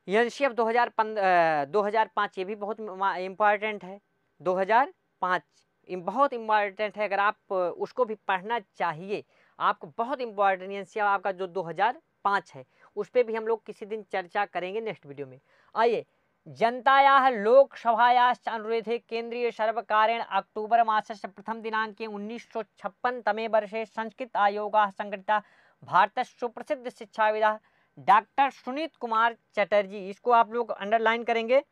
एनसीएफ 2005 ये भी बहुत इम्पॉर्टेंट है। 2005 बहुत इम्पॉर्टेंट है, अगर आप उसको भी पढ़ना चाहिए आपको, बहुत इम्पॉर्टेंट एनसीएफ आपका जो 2005 है, उस पर भी हम लोग किसी दिन चर्चा करेंगे नेक्स्ट वीडियो में। आइए जनतायाः लोकसभायाश्च अनुरोधे केंद्रीय सर्वकारेण अक्टूबर मासस्य प्रथम दिनांके 1956 तमे वर्षे संस्कृत आयोगः संगठितः। भारतस्य सुप्रसिद्ध शिक्षाविदः डॉक्टर सुनीत कुमार चटर्जी, इसको आप लोग अंडरलाइन करेंगे।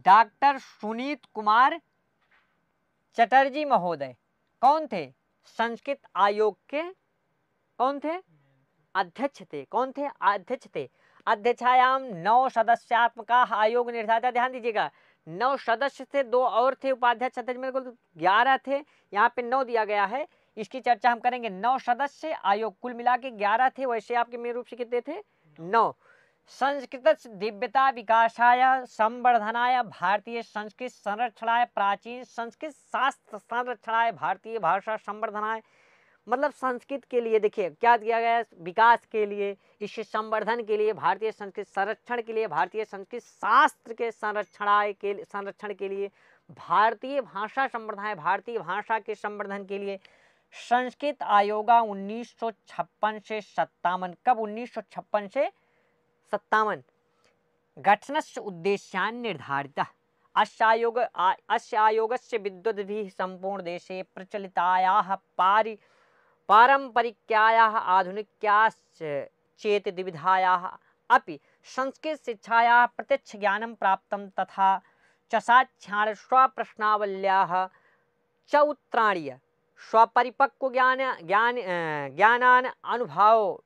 डॉक्टर सुनीत कुमार चटर्जी महोदय कौन थे, संस्कृत आयोग के कौन थे, अध्यक्ष थे। कौन थे, अध्यक्ष थे। अध्यक्षायाम 9 सदस्यात्मक आयोग निर्धारित। ध्यान दीजिएगा 9 सदस्य थे, 2 और थे उपाध्यक्ष अध्यक्ष, मेरे को 11 थे, यहाँ पे 9 दिया गया है, इसकी चर्चा हम करेंगे। 9 सदस्य आयोग कुल मिला के 11 थे, वैसे आपके मेन रूप से कितने थे 9। संस्कृत दिव्यता विकासाय संवर्धनाय भारतीय संस्कृत संरक्षणाय प्राचीन संस्कृत शास्त्र संरक्षणाय भारतीय भाषा संवर्धनाय मतलब संस्कृत के लिए देखिए क्या दिया गया है, विकास के लिए, इसके संवर्धन के लिए, भारतीय संस्कृत संरक्षण के लिए, भारतीय संस्कृत शास्त्र के संरक्षण के लिए, भारतीय भाषा संवर्धन, भारतीय भाषा के संवर्धन के लिए संस्कृत आयोग 1956 से 57, कब 1956 से 57 गठनस्य उद्देश्यान् निर्धारितः। अस्य आयोगस्य विद्वद्भिः सम्पूर्णदेशे प्रचलितायाः पारम्परिक्यायाः आधुनिक्याश्च चेति द्विविधायाः अपि संस्कृतशिक्षायाः प्रत्यक्ष ज्ञानं प्राप्तं तथा च साक्षात् स्वप्रश्नावल्याः च उत्तराणि स्वपरिपक्व ज्ञानान्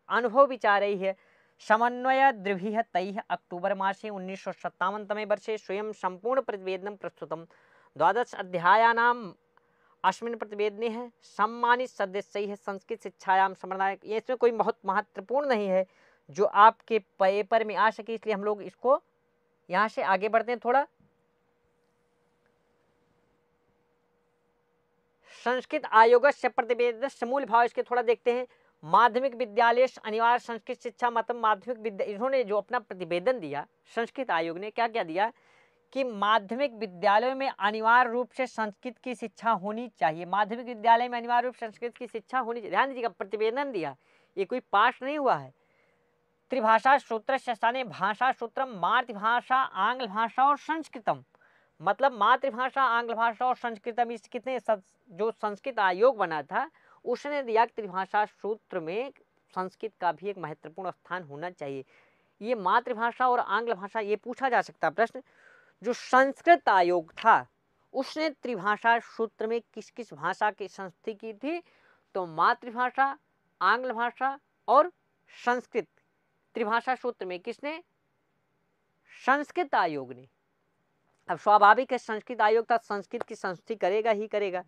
अनुभवविचारैः समन्वयद्भिः तैः अक्टूबर मासे 1957 तमे वर्षे स्वयं सम्पूर्ण प्रतिवेदनं प्रस्तुतं। 12 अध्यायानाम् अस्मिन् प्रतिवेदने है सम्मानित सदस्यैः संस्कृत शिक्षायां संवर्धनाय। ये इसमें कोई बहुत महत्वपूर्ण नहीं है जो आपके पेपर में आ सके, इसलिए हम लोग इसको यहाँ से आगे बढ़ते हैं थोड़ा। संस्कृत आयोगस्य प्रतिवेदनस्य मूल भाव इसके थोड़ा देखते हैं। माध्यमिक विद्यालय अनिवार्य संस्कृत शिक्षा मतलब माध्यमिक विद्या, इन्होंने जो अपना प्रतिवेदन दिया संस्कृत आयोग ने क्या क्या दिया कि माध्यमिक विद्यालयों में अनिवार्य रूप से संस्कृत की शिक्षा होनी चाहिए। माध्यमिक विद्यालय में अनिवार्य रूप से संस्कृत की शिक्षा होनी चाहिए। ध्यान दीजिएगा, प्रतिवेदन दिया, ये कोई पास नहीं हुआ है। त्रिभाषा सूत्र स्थाने भाषा सूत्रम मातृभाषा आंग्ल भाषा और संस्कृतम, मतलब मातृभाषा आंग्ल भाषा और संस्कृतम। इस कितने जो संस्कृत आयोग बना था उसने दिया त्रिभाषा सूत्र में संस्कृत का भी एक महत्वपूर्ण स्थान होना चाहिए। ये मातृभाषा और आंग्ल भाषा, ये पूछा जा सकता है प्रश्न। जो संस्कृत आयोग था उसने त्रिभाषा सूत्र में किस किस भाषा की संस्तुति की थी, तो मातृभाषा, आंग्ल भाषा और संस्कृत। त्रिभाषा सूत्र में किसने? संस्कृत आयोग ने। अब स्वाभाविक है संस्कृत आयोग था, संस्कृत की संस्तुति करेगा ही करेगा,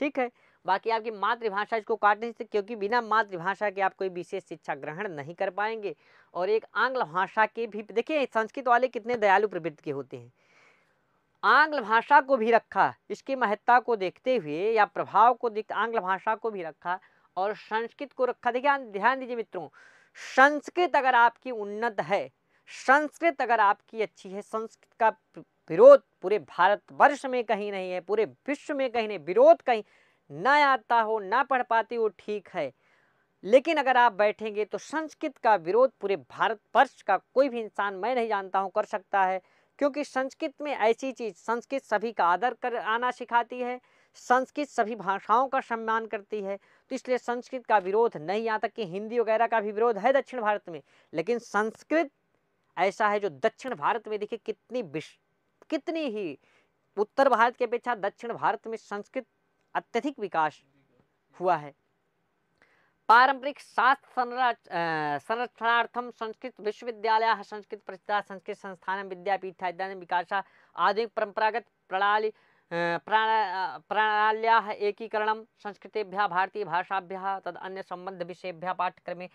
ठीक है। बाकी आपकी मातृभाषा इसको काट नहीं सकते, क्योंकि बिना मातृभाषा के आप कोई विशेष शिक्षा ग्रहण नहीं कर पाएंगे। और एक आंग्ल भाषा के भी देखिए, संस्कृत वाले कितने दयालु प्रवृत्ति के होते हैं। आंग्ल भाषा को भी रखा, इसकी महत्ता को देखते हुए या प्रभाव को देखते आंग्ल भाषा को भी रखा और संस्कृत को रखा। देखिए ध्यान दीजिए मित्रों, संस्कृत अगर आपकी उन्नत है, संस्कृत अगर आपकी अच्छी है, संस्कृत का विरोध पूरे भारतवर्ष में कहीं नहीं है, पूरे विश्व में कहीं नहीं, विरोध कहीं ना आता हो, ना पढ़ पाती हो, ठीक है। लेकिन अगर आप बैठेंगे तो संस्कृत का विरोध पूरे भारतवर्ष का कोई भी इंसान, मैं नहीं जानता हूं, कर सकता है। क्योंकि संस्कृत में ऐसी चीज, संस्कृत सभी का आदर कर आना सिखाती है, संस्कृत सभी भाषाओं का सम्मान करती है, तो इसलिए संस्कृत का विरोध नहीं। यहाँ तक कि हिंदी वगैरह का भी विरोध है दक्षिण भारत में, लेकिन संस्कृत ऐसा है जो दक्षिण भारत में देखिए कितनी ही उत्तर भारत की अपेक्षा दक्षिण भारत में संस्कृत अत्यधिक विकास हुआ है। पारंपरिक शास्त्र संरक्षणार्थम संस्कृत विश्वविद्यालय संस्कृत प्रसिद्ध संस्कृत संस्थान विद्यापीठ इत्यादि विकासा आधुनिक परंपरागत प्रणाल्याः एकीकरणं संस्कृतेभ्यः भारतीय भाषाभ्यः तद अन्य संबंध विषयेभ्यः पाठ्यक्रमे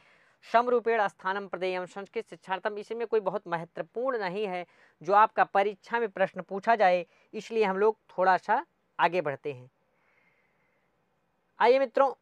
समरूपेण स्थानं प्रदेयम्। संस्कृत शिक्षार्थम, इसमें कोई बहुत महत्वपूर्ण नहीं है जो आपका परीक्षा में प्रश्न पूछा जाए, इसलिए हम लोग थोड़ा सा आगे बढ़ते हैं। आइए मित्रों,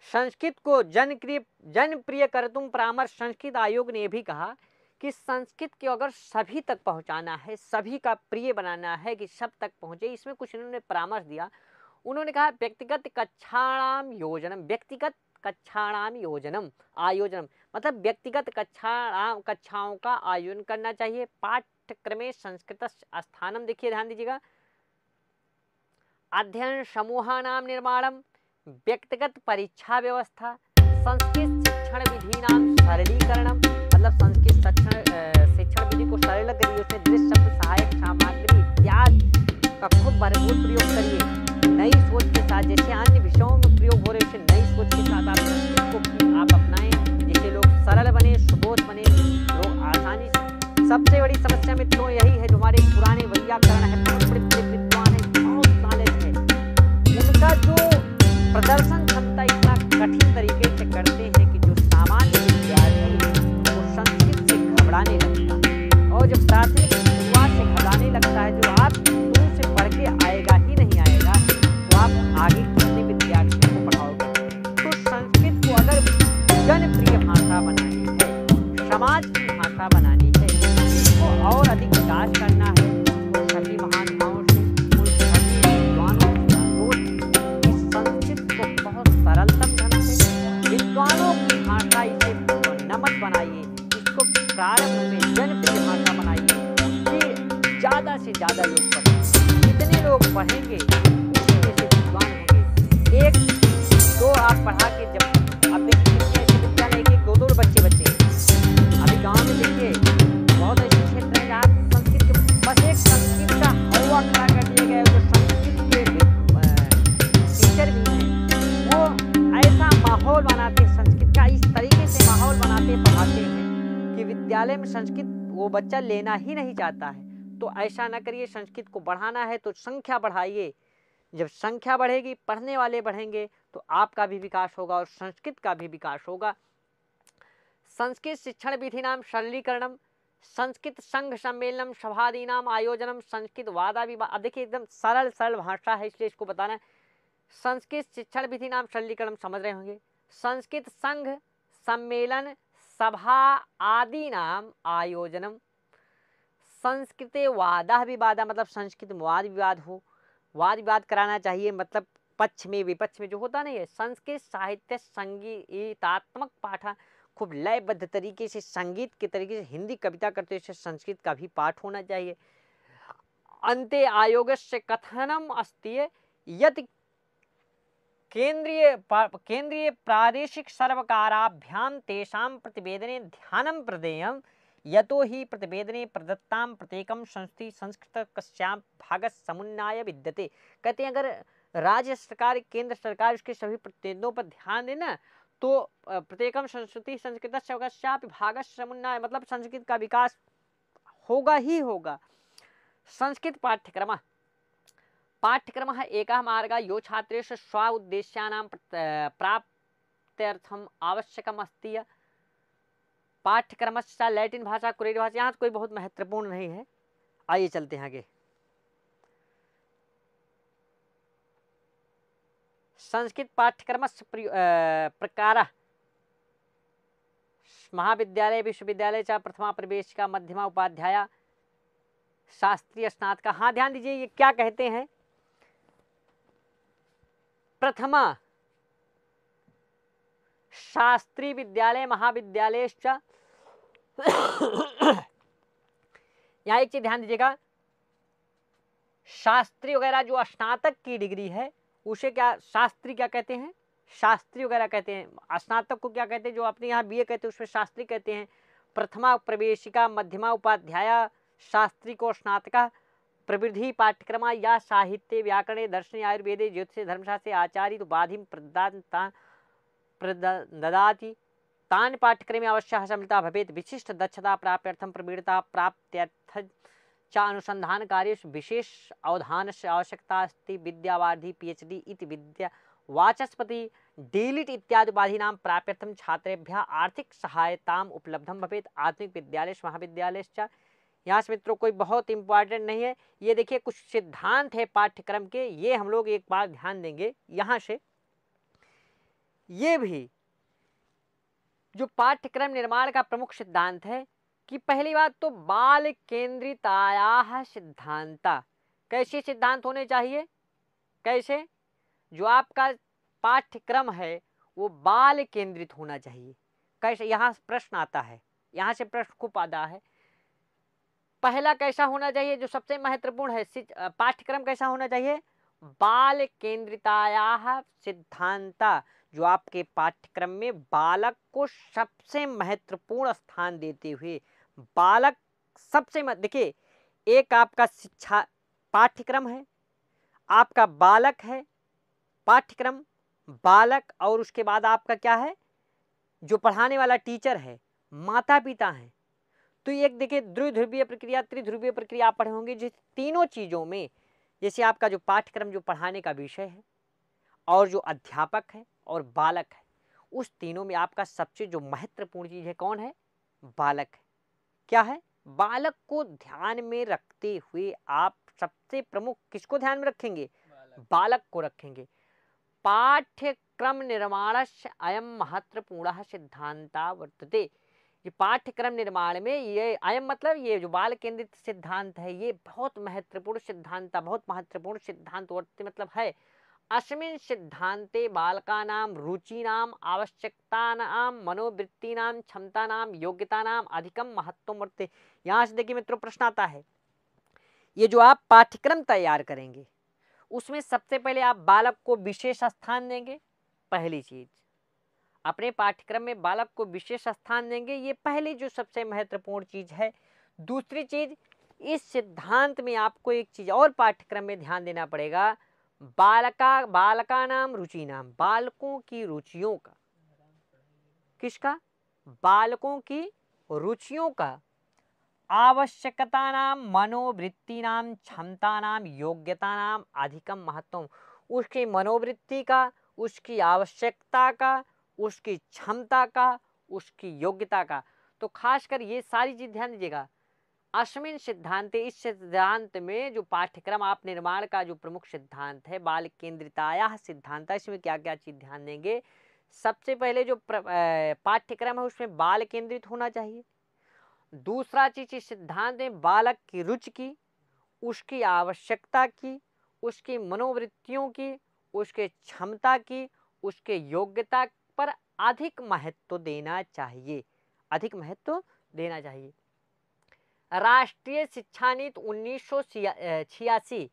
संस्कृत को जनप्रिय करतुम परामर्श। संस्कृत आयोग ने भी कहा कि संस्कृत को अगर सभी तक पहुंचाना है, सभी का प्रिय बनाना है कि सब तक पहुंचे, इसमें कुछ इन्होंने परामर्श दिया। उन्होंने कहा व्यक्तिगत कक्षाणाम योजनम आयोजनम, मतलब व्यक्तिगत कक्षाओं का आयोजन करना चाहिए। पाठ्यक्रमे संस्कृत स्थानम, देखिए ध्यान दीजिएगा, अध्ययन समूहानाम निर्माणम, व्यक्तिगत परीक्षा व्यवस्था, संस्कृत शिक्षण विधिनाम सरलीकरणम, मतलब संस्कृत शिक्षण विधि को सरल करिए, उसमें दृश्य शब्द सहायक सामग्री इत्यादि का खूब भरपूर प्रयोग करिए। नई सोच के साथ, जैसे अन्य विषयों में प्रयोग हो रहे, नई सोच के साथ आप संस्कृत को आप अपनाएं, जिससे लोग सरल बने, सुबोध बने, लोग आसानी सबसे बड़ी समस्या मित्रों यही है, जो हमारे पुराने वैयाकरण है, बड़े विद्वान है, बहुत नॉलेज है, उनका जो प्रदर्शन क्षमता इतना कठिन तरीके से करते हैं कि जो सामान्य विद्यार्थी वो संस्कृत से घबराने लगता है, और जब प्राथमिक शुरुआत से घबराने लगता है, जो आप शुरू से पढ़ के आएगा ही नहीं आएगा, तो आप आगे कितने विद्यार्थियों को पढ़ाओगे। तो संस्कृत को अगर जनप्रिय भाषा बनानी है, समाज की भाषा बनानी है, इसको और अधिक विकास करना है, तो सभी महानुभावों से, उन सभी विद्वानों से अनुरोध, इस संस्कृत को बहुत सरलतम ढंग से, विद्वानों की भाषा इसे नमक बनाइए, इसको प्रारंभ में जनप्रिय भाषा बनाइए कि ज़्यादा से ज़्यादा लोग पढ़ें। जितने लोग पढ़ेंगे उसी में से विद्वान होंगे। एक दो आप पढ़ा के, जब अब देखिए कितने ऐसे विद्यालय एक दो बच्चे अभी गांव में देखिए, बहुत ऐसे क्षेत्र हैं जहाँ संस्कृत के बस एक संस्कृत का हलवा खड़ा कर दिया गया है, जो संस्कृत के टीचर भी हैं, वो ऐसा माहौल बनाते हैं, संस्कृत का इस तरीके से माहौल बनाते पढ़ाते हैं कि विद्यालय में संस्कृत वो बच्चा लेना ही नहीं चाहता है। तो ऐसा न करिए, संस्कृत को बढ़ाना है तो संख्या बढ़ाइए। जब संख्या बढ़ेगी, पढ़ने वाले बढ़ेंगे, तो आपका भी विकास होगा और संस्कृत का भी विकास होगा। संस्कृत शिक्षण विधिनाम सरलीकरणम, संस्कृत संघ सम्मेलनम सभादीनाम आयोजनम, संस्कृत वादा विवाद। अब देखिए एकदम सरल सरल भाषा है, इसलिए इसको बताना है। संस्कृत शिक्षण विधिनाम सरलीकरणम समझ रहे होंगे। संस्कृत संघ सम्मेलन सभा आदि नाम आयोजनम, संस्कृते वादा विवादा, मतलब संस्कृत में वाद विवाद हो, वाद विवाद कराना चाहिए, मतलब पक्ष में विपक्ष में जो होता नहीं है। संस्कृत साहित्य संगीतात्मक पाठ, खूब लयबद्ध तरीके से संगीत के तरीके से हिंदी कविता करते हुए संस्कृत का भी पाठ होना चाहिए। अन्ते आयोगस्य कथनम अस्ति यत् केंद्रीय प्रादेशिक सर्वकाराभ्याम तेषां प्रतिवेदने ध्यानं प्रदेयम्, यतो ही प्रतिवेदने प्रदत्तां प्रत्येकं संस्कृत कस्यां भागः समुन्नाय विद्यते। कहते हैं अगर राज्य सरकार, केंद्र सरकार उसके सभी प्रतिवेदनों पर ध्यान देना, तो प्रत्येकम संस्कृति संस्कृतस्य कस्यापि भागस्य समुन्नाय, मतलब संस्कृत का विकास होगा ही होगा। संस्कृत पाठ्यक्रमः एकः मार्गः यो छात्रेषु स्व उद्देश्यानां प्राप्त्यर्थम् आवश्यकम् अस्ति। पाठ्यक्रमस्य लैटिन भाषा, कुरेरी भाषा, यहाँ कोई बहुत महत्वपूर्ण नहीं है। आइए चलते हैं आगे। संस्कृत पाठ्यक्रमस्य प्रकारः महाविद्यालय विश्वविद्यालय च प्रथमा प्रवेशिका मध्यमा उपाध्याय शास्त्रीय स्नातक। हाँ ध्यान दीजिए, ये क्या कहते हैं, प्रथमा शास्त्री विद्यालय महाविद्यालय च। यहाँ एक चीज ध्यान दीजिएगा, शास्त्री वगैरह जो स्नातक की डिग्री है उसे क्या शास्त्री क्या कहते हैं, शास्त्री वगैरह कहते हैं। स्नातक को क्या कहते हैं, जो अपने यहाँ बीए कहते हैं उसमें शास्त्री कहते हैं। प्रथमा प्रवेशिका मध्यमा उपाध्याय शास्त्री को स्नातक प्रवृद्धि पाठ्यक्रमा या साहित्य व्याकरणे दर्शने आयुर्वेदे ज्योतिषे धर्मशास्त्रे आचार्य उपाधिं प्रददाति। तान् पाठ्यक्रमे अवश्यः सम्मिलिता भवेत्। विशिष्ट दक्षता प्राप्त्यर्थं प्रवीणता प्राप्त्यर्थं च अनुसंधान कार्येषु विशेष अवधानस्य आवश्यकता अस्ति। विद्यावारिधि पीएचडी इति विद्या वाचस्पति डीलिट इत्यादि उपाधीनां प्राप्त्यर्थं छात्रेभ्यः आर्थिक सहायताम् उपलब्धं भवेत्। आधुनिक विद्यालयेषु महाविद्यालयश्च। यहाँ से मित्रों कोई बहुत इंपॉर्टेंट नहीं है, ये देखिए कुछ सिद्धांत है पाठ्यक्रम के, ये हम लोग एक बार ध्यान देंगे। यहाँ से ये भी जो पाठ्यक्रम निर्माण का प्रमुख सिद्धांत है कि पहली बात तो बाल केंद्रितायाः सिद्धांता। कैसे सिद्धांत होने चाहिए, कैसे, जो आपका पाठ्यक्रम है वो बाल केंद्रित होना चाहिए। कैसे, यहाँ प्रश्न आता है, यहाँ से प्रश्न खूब आता है। पहला कैसा होना चाहिए, जो सबसे महत्वपूर्ण है, पाठ्यक्रम कैसा होना चाहिए, बाल केंद्रितायाः सिद्धांता। जो आपके पाठ्यक्रम में बालक को सबसे महत्वपूर्ण स्थान देते हुए, बालक सबसे देखिए, एक आपका शिक्षा पाठ्यक्रम है, आपका बालक है, पाठ्यक्रम, बालक, और उसके बाद आपका क्या है, जो पढ़ाने वाला टीचर है, माता पिता हैं। तो एक देखिए द्विध्रुवीय प्रक्रिया, त्रिध्रुवीय प्रक्रिया आप पढ़े होंगे, जिस तीनों चीज़ों में जैसे आपका जो पाठ्यक्रम जो पढ़ाने का विषय है और जो अध्यापक है और बालक है, उस तीनों में आपका सबसे जो महत्वपूर्ण चीज़ है कौन है? बालक है। क्या है? बालक को ध्यान में रखते हुए आप सबसे प्रमुख किसको ध्यान में रखेंगे? बालक को रखेंगे। पाठ्यक्रम निर्माणस्य अयम महत्वपूर्ण सिद्धांता वर्तते। ये पाठ्यक्रम निर्माण में ये अयम मतलब ये जो बाल केंद्रित सिद्धांत है, ये बहुत महत्वपूर्ण सिद्धांत, बहुत महत्वपूर्ण सिद्धांत वर्तते मतलब है। अस्मिन् सिद्धांते बालकानां रुचीनां आवश्यकतानां मनोवृत्तीनां क्षमतानां योग्यतानां अधिकम महत्वम वर्तते। यहाँ से देखिए मित्रों प्रश्न आता है, ये जो आप पाठ्यक्रम तैयार करेंगे उसमें सबसे पहले आप बालक को विशेष स्थान देंगे। पहली चीज, अपने पाठ्यक्रम में बालक को विशेष स्थान देंगे, ये पहली जो सबसे महत्वपूर्ण चीज है। दूसरी चीज, इस सिद्धांत में आपको एक चीज और पाठ्यक्रम में ध्यान देना पड़ेगा, बालकानां रुचिनां, बालकों की रुचियों का। किसका? बालकों की रुचियों का। आवश्यकतानां मनोवृत्तीनां क्षमतानां योग्यतानां अधिकम महत्वम, उसकी मनोवृत्ति का, उसकी आवश्यकता का, उसकी क्षमता का, उसकी योग्यता का। तो खासकर ये सारी चीज ध्यान दीजिएगा। अस्मिन् सिद्धांते, इस सिद्धांत में जो पाठ्यक्रम आप निर्माण का जो प्रमुख सिद्धांत है बाल केंद्रिताया सिद्धांत, इसमें क्या क्या चीज ध्यान देंगे? सबसे पहले जो पाठ्यक्रम है उसमें बाल केंद्रित होना चाहिए। दूसरा चीज इस सिद्धांत में बालक की रुचि की, उसकी आवश्यकता की, उसकी मनोवृत्तियों की, उसके क्षमता की, उसके योग्यता पर अधिक महत्व देना चाहिए, अधिक महत्व देना चाहिए। राष्ट्रीय शिक्षा नीति 1986,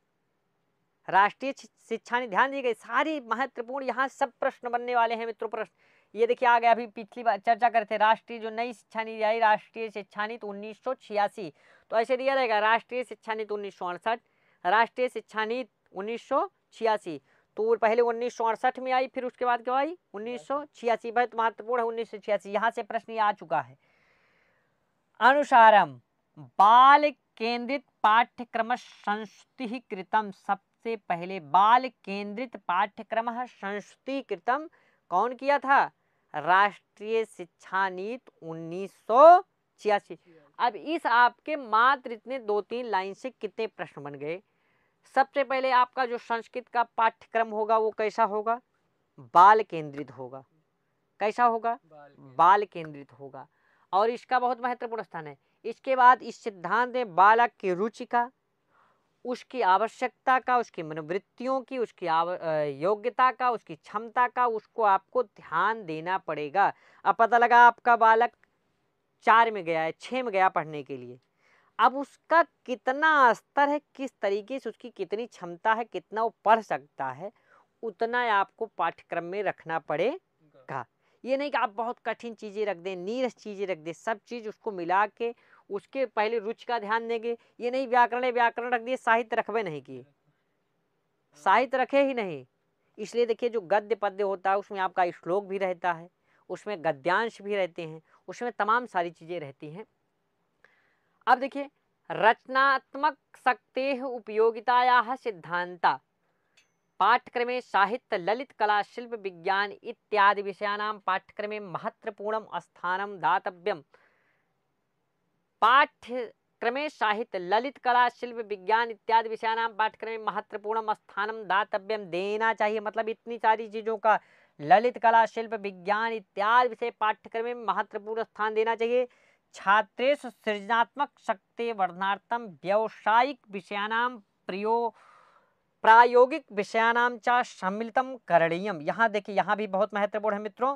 राष्ट्रीय शिक्षा नीति, ध्यान दीजिए सारी महत्वपूर्ण यहाँ सब प्रश्न बनने वाले हैं मित्रों। प्रश्न ये देखिए आ गया, अभी पिछली बार चर्चा करते राष्ट्रीय जो नई शिक्षा नीति आई, राष्ट्रीय शिक्षा नीति 1986, तो ऐसे दिया रहेगा राष्ट्रीय शिक्षा नीति 1968, राष्ट्रीय शिक्षा नीति 1986। तो पहले 1968 में आई, फिर उसके बाद क्या आई? 1986। बहुत महत्वपूर्ण है 1986, यहाँ से प्रश्न ये आ चुका है। अनुसारम बाल केंद्रित पाठ्यक्रम संस्तुतीकृतम, सबसे पहले बाल केंद्रित पाठ्यक्रम संस्तुतीकृतम कौन किया था? राष्ट्रीय शिक्षा नीति 1986। अब इस आपके मात्र इतने 2-3 लाइन से कितने प्रश्न बन गए? सबसे पहले आपका जो संस्कृत का पाठ्यक्रम होगा वो कैसा होगा? बाल केंद्रित होगा। कैसा होगा? बाल केंद्रित होगा, और इसका बहुत महत्वपूर्ण स्थान है। इसके बाद इस सिद्धांत में बालक की रुचि का, उसकी आवश्यकता का, उसकी मनोवृत्तियों की, उसकी योग्यता का, उसकी क्षमता का, उसको आपको ध्यान देना पड़ेगा। अब पता लगा आपका बालक 4 में गया है, 6 में गया पढ़ने के लिए, अब उसका कितना स्तर है, किस तरीके से उसकी कितनी क्षमता है, कितना वो पढ़ सकता है, उतना आपको पाठ्यक्रम में रखना पड़ेगा। ये नहीं कि आप बहुत कठिन चीज़ें रख दें, नीरस चीज़ें रख दें, सब चीज़ उसको मिला के उसके पहले रुचि का ध्यान देंगे। ये नहीं व्याकरण रख दिए, साहित्य रखबे नहीं किए, साहित्य रखे ही नहीं। इसलिए देखिए जो गद्य पद्य होता है उसमें आपका श्लोक भी रहता है, उसमें गद्यांश भी रहते हैं, उसमें तमाम सारी चीज़ें रहती हैं। अब देखिए रचनात्मक शक्तेः उपयोगितायाः सिद्धांता पाठ्यक्रमे साहित्य ललित कला शिल्प विज्ञान इत्यादि विषयाणां पाठ्यक्रमे महत्वपूर्णं स्थानं दातव्यम्। पाठ्यक्रमे साहित्य ललित कला शिल्प विज्ञान इत्यादि विषयाणां पाठ्यक्रमे महत्वपूर्णं स्थानं दातव्यम्, देना चाहिए। मतलब इतनी सारी चीज़ों का ललित कला शिल्प विज्ञान इत्यादि विषय पाठ्यक्रम में महत्वपूर्ण स्थान देना चाहिए। छात्रेषु सृजनात्मक शक्ति वर्धनार्थम व्यावसायिक विषयाणां प्रायोगिक विषयाणां च सम्मिलितं करणीयम्। यहाँ देखिए, यहाँ भी बहुत महत्वपूर्ण है मित्रों।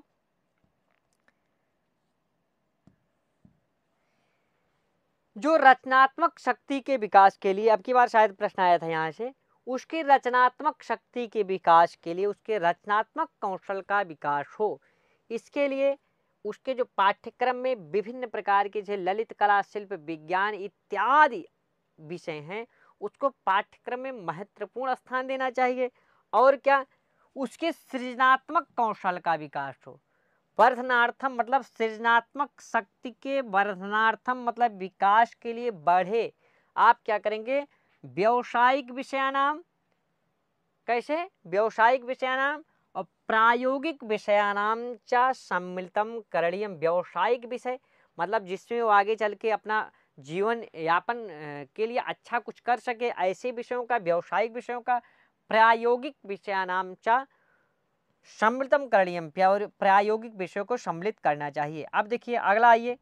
जो रचनात्मक शक्ति के विकास के लिए, अब की बार शायद प्रश्न आया था यहाँ से, उसकी रचनात्मक शक्ति के विकास के लिए, उसके रचनात्मक कौशल का विकास हो, इसके लिए उसके जो पाठ्यक्रम में विभिन्न प्रकार के जो ललित कला शिल्प विज्ञान इत्यादि विषय हैं उसको पाठ्यक्रम में महत्वपूर्ण स्थान देना चाहिए। और क्या, उसके सृजनात्मक कौशल का विकास हो। वर्धनार्थम मतलब सृजनात्मक शक्ति के वर्धनार्थम मतलब विकास के लिए बढ़े। आप क्या करेंगे, व्यावसायिक विषयानाम, कैसे, व्यावसायिक विषयानाम और प्रायोगिक विषयानाम च सम्मिलितम करणीयम। व्यावसायिक विषय मतलब जिसमें वो आगे चल के अपना जीवन यापन के लिए अच्छा कुछ कर सके, ऐसे विषयों का, व्यावसायिक विषयों का प्रायोगिक विषयानाम च सम्मिलितम करणीयम, प्रायोगिक विषयों को सम्मिलित करना चाहिए। अब देखिए अगला आइए,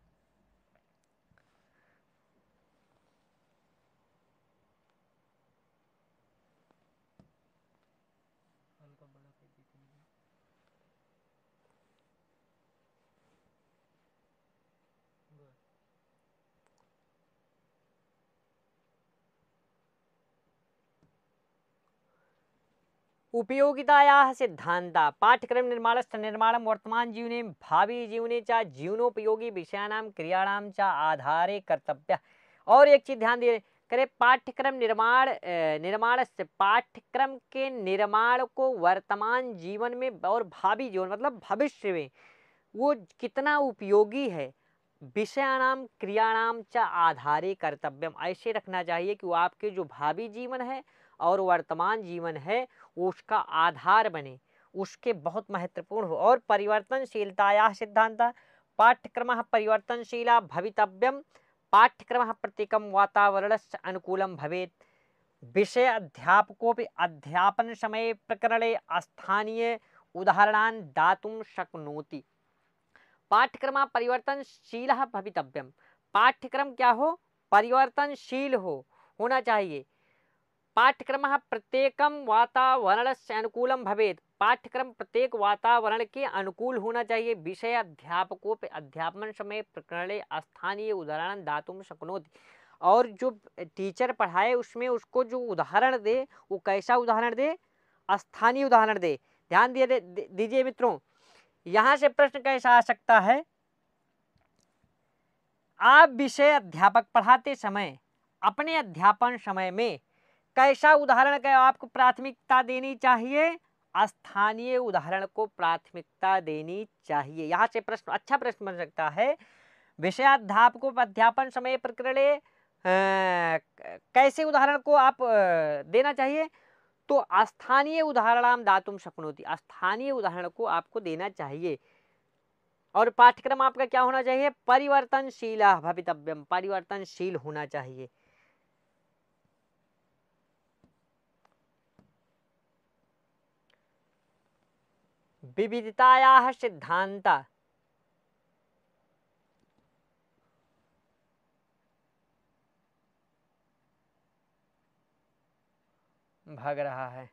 उपयोगितायाः सिद्धान्ता पाठ्यक्रम निर्माणस्य निर्माणं वर्तमान जीवने भावी जीवने च जीवनोपयोगी विषयाणां क्रियाणां च आधारे कर्तव्य। और एक चीज ध्यान दे करें, पाठ्यक्रम निर्माण से पाठ्यक्रम के निर्माण को वर्तमान जीवन में और भावी जीवन मतलब भविष्य में वो कितना उपयोगी है, विषयाणाम क्रियाणाम च आधारे कर्तव्यम, ऐसे रखना चाहिए कि वो आपके जो भावी जीवन है और वर्तमान जीवन है उसका आधार बने, उसके बहुत महत्वपूर्ण हो। और परिवर्तनशीलताया सिद्धांत पाठ्यक्रम परिवर्तनशीला भवितव्यम, पाठ्यक्रम प्रत्येकं वातावरणस्य अनुकूलं भवेत्, विषय अध्यापकोऽपि अध्यापन समय प्रकरणे स्थानीय उदाहरणान् दातुं शक्नोति। पाठ्यक्रम परिवर्तनशील भवितव्यम, पाठ्यक्रम क्या हो, परिवर्तनशील होना चाहिए। पाठ्यक्रम प्रत्येकम वातावरण से अनुकूलम भवेत्, पाठ्यक्रम प्रत्येक वातावरण के अनुकूल होना चाहिए। विषय अध्यापकों पे अध्यापन समय प्रकरणे स्थानीय उदाहरण दातुम शक्नोति, और जो टीचर पढ़ाए उसमें उसको जो उदाहरण दे वो कैसा उदाहरण दे, स्थानीय उदाहरण दे। ध्यान दीजिए मित्रों, यहां से प्रश्न कैसा आ सकता है, आप विषय अध्यापक पढ़ाते समय अपने अध्यापन समय में कैसा उदाहरण का आपको प्राथमिकता देनी चाहिए, स्थानीय उदाहरण को प्राथमिकता देनी चाहिए। यहाँ से प्रश्न, अच्छा प्रश्न बन सकता है, विषयाध्यापकों अध्यापन समय प्रकरणे कैसे उदाहरण को आप देना चाहिए, तो स्थानीय उदाहरणाम दातुम शक्नोति, स्थानीय उदाहरण को आपको देना चाहिए। और पाठ्यक्रम आपका क्या होना चाहिए, परिवर्तनशील भवितव्यम, परिवर्तनशील होना चाहिए। विविधतायाः सिद्धांत भाग रहा है,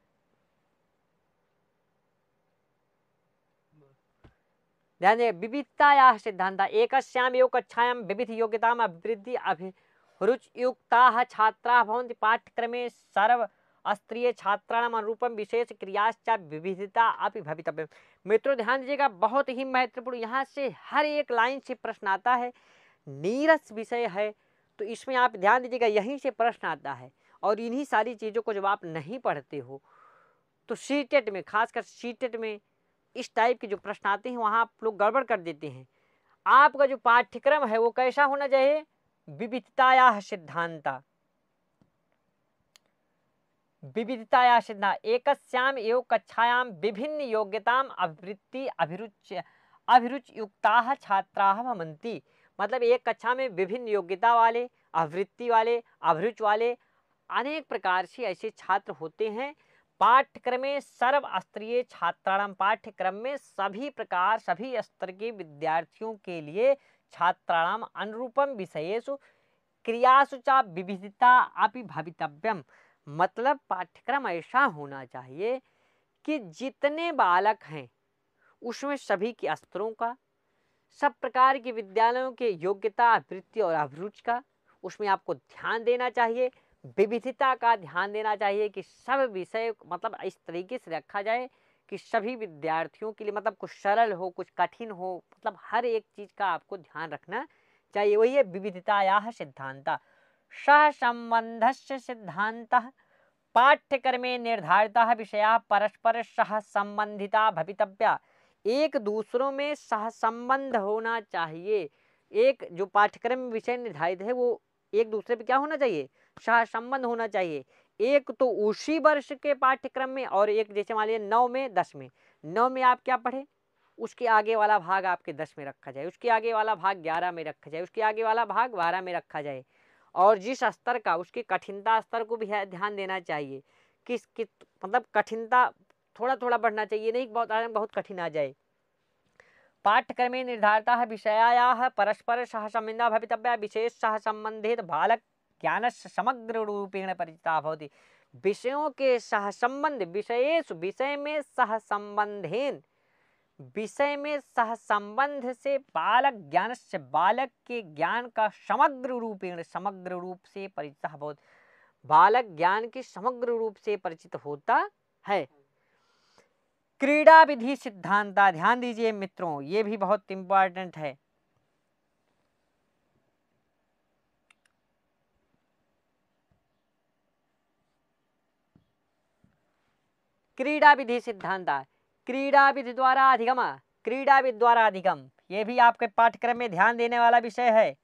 ध्यान दे, विविधतायाः सिद्धांत एकस्याम् एव कक्षायां विविध योग्यताम् अभिवृद्धि अभिरुचियुक्ताः छात्राः भवन्ति, पाठ्यक्रमे सर्व स्तरीय छात्राणाम् अनुरूपम विशेष क्रियाश्च विविधता अपि भवितव्यम। मित्रों ध्यान दीजिएगा, बहुत ही महत्वपूर्ण, यहाँ से हर एक लाइन से प्रश्न आता है। नीरस विषय है तो इसमें आप ध्यान दीजिएगा, यहीं से प्रश्न आता है। और इन्हीं सारी चीज़ों को जब आप नहीं पढ़ते हो तो सीटेट में, खासकर सीटेट में इस टाइप के जो प्रश्न आते हैं वहाँ आप लोग गड़बड़ कर देते हैं। आपका जो पाठ्यक्रम है वो कैसा होना चाहिए, विविधतायाः सिद्धांता, विविधतायाः सिद्धांत एकस्याम् एव कक्षायां विभिन्न योग्यताम् अभिवृत्ति अभिरुचियुक्ताः छात्राः भवन्ति, मतलब एक कक्षा में विभिन्न योग्यता वाले, अभिवृत्ति वाले, अभिरुचि वाले अनेक प्रकार से ऐसे छात्र होते हैं। पाठ्यक्रमे सर्व स्तरीय छात्राणाम, पाठ्यक्रम में सभी प्रकार सभी स्तर के विद्यार्थियों के लिए छात्राणाम अनुरूपम विषयेषु क्रियासु च विविधता अपि भवितव्यम, मतलब पाठ्यक्रम ऐसा होना चाहिए कि जितने बालक हैं उसमें सभी के स्तरों का, सब प्रकार के विद्यालयों के योग्यता, वृत्ति और अभिरुचि का उसमें आपको ध्यान देना चाहिए। विविधता का ध्यान देना चाहिए कि सब विषय मतलब इस तरीके से रखा जाए कि सभी विद्यार्थियों के लिए मतलब कुछ सरल हो, कुछ कठिन हो, मतलब हर एक चीज का आपको ध्यान रखना चाहिए। वही है विविधतायाः सिद्धांतः। सह संबंधस्य सिद्धांतः पाठ्यक्रमे निर्धारिताः विषयाः परस्पर सह संबंधिता भवितव्या, एक दूसरों में सहसंबंध होना चाहिए। एक जो पाठ्यक्रम विषय निर्धारित है वो एक दूसरे पे क्या होना चाहिए, सहसंबंध होना चाहिए। एक तो उसी वर्ष के पाठ्यक्रम में और एक जैसे मान लीजिए 9 में 10 में, 9 में आप क्या पढ़े उसके आगे वाला भाग आपके 10 में रखा जाए, उसके आगे वाला भाग 11 में रखा जाए, उसके आगे वाला भाग 12 में रखा जाए। और जिस स्तर का उसके कठिनता स्तर को भी ध्यान देना चाहिए। किस मतलब कठिनता थोड़ा थोड़ा बढ़ना चाहिए, नहीं बहुत कठिन आ जाए। पाठ्यक्रमे निर्धारिताः विषयाः परस्पर सहसंबंधः भवितव्यः। विशेष सहसंबंधित बालक ज्ञानस्य समग्र रूपेण परिचितः भवति। विषयों के सहसंबंध, विषयेषु विषय में सहसंबंधेन, विषय में सहसंबंध से बालक ज्ञान से, बालक के ज्ञान का समग्र रूपेण, समग्र रूप से परिचितः भवति। बालक ज्ञान के समग्र रूप से परिचित होता है। क्रीड़ा विधि सिद्धांत, ध्यान दीजिए मित्रों, ये भी बहुत इंपॉर्टेंट है। क्रीड़ा विधि सिद्धांत, क्रीड़ा विधि द्वारा अधिगम, क्रीड़ा विधि द्वारा अधिगम, ये भी आपके पाठ्यक्रम में ध्यान देने वाला विषय है।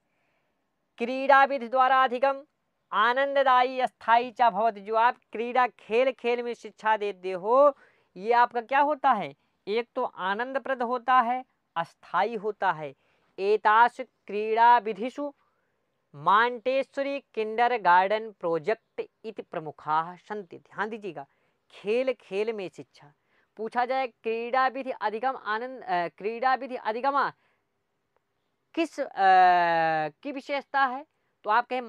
क्रीड़ा विधि द्वारा अधिगम आनंददायी अस्थाई च भवति। जो आप क्रीड़ा खेल खेल में शिक्षा देते हो, ये आपका क्या होता है, एक तो आनंदप्रद होता है, अस्थाई होता है। एतासु क्रीड़ा विधिषु मांटेश्वरी किंडर गार्डन प्रोजेक्ट इति प्रमुखाः सन्ति। ध्यान दीजिएगा, खेल खेल में शिक्षा। पूछा जाए क्रीड़ा विधि अधिगम आनंद, क्रीड़ा विधि अधिगम किस की विशेषता है, तो आप कहें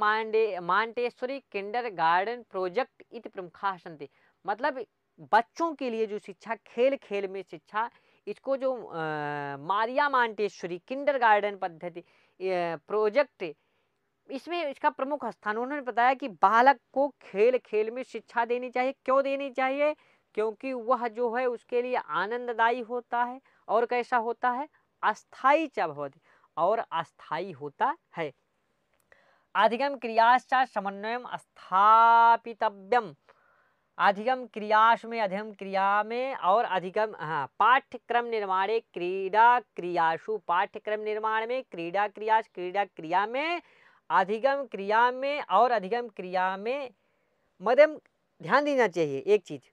मांटेश्वरी किंडर गार्डन प्रोजेक्ट इति प्रमुखाः सन्ति। मतलब बच्चों के लिए जो शिक्षा, खेल खेल में शिक्षा, इसको जो मारिया मांटेश्वरी किंडर गार्डन पद्धति प्रोजेक्ट, इसमें इसका प्रमुख स्थान। उन्होंने बताया कि बालक को खेल खेल में शिक्षा देनी चाहिए। क्यों देनी चाहिए, क्योंकि वह जो है उसके लिए आनंददायी होता है और कैसा होता है, अस्थाई च भवति, और अस्थाई होता है। अधिगम क्रियाश्च समन्वयम स्थापितव्यम। अधिगम क्रियाश में, अधिगम क्रिया में और अधिगम, हाँ, पाठ्यक्रम निर्माणे क्रीड़ा क्रियाशु, पाठ्यक्रम निर्माण में क्रीड़ा क्रियाश, क्रीड़ा क्रिया में, अधिगम क्रिया में और अधिगम क्रिया में मध्यम ध्यान देना चाहिए। एक चीज,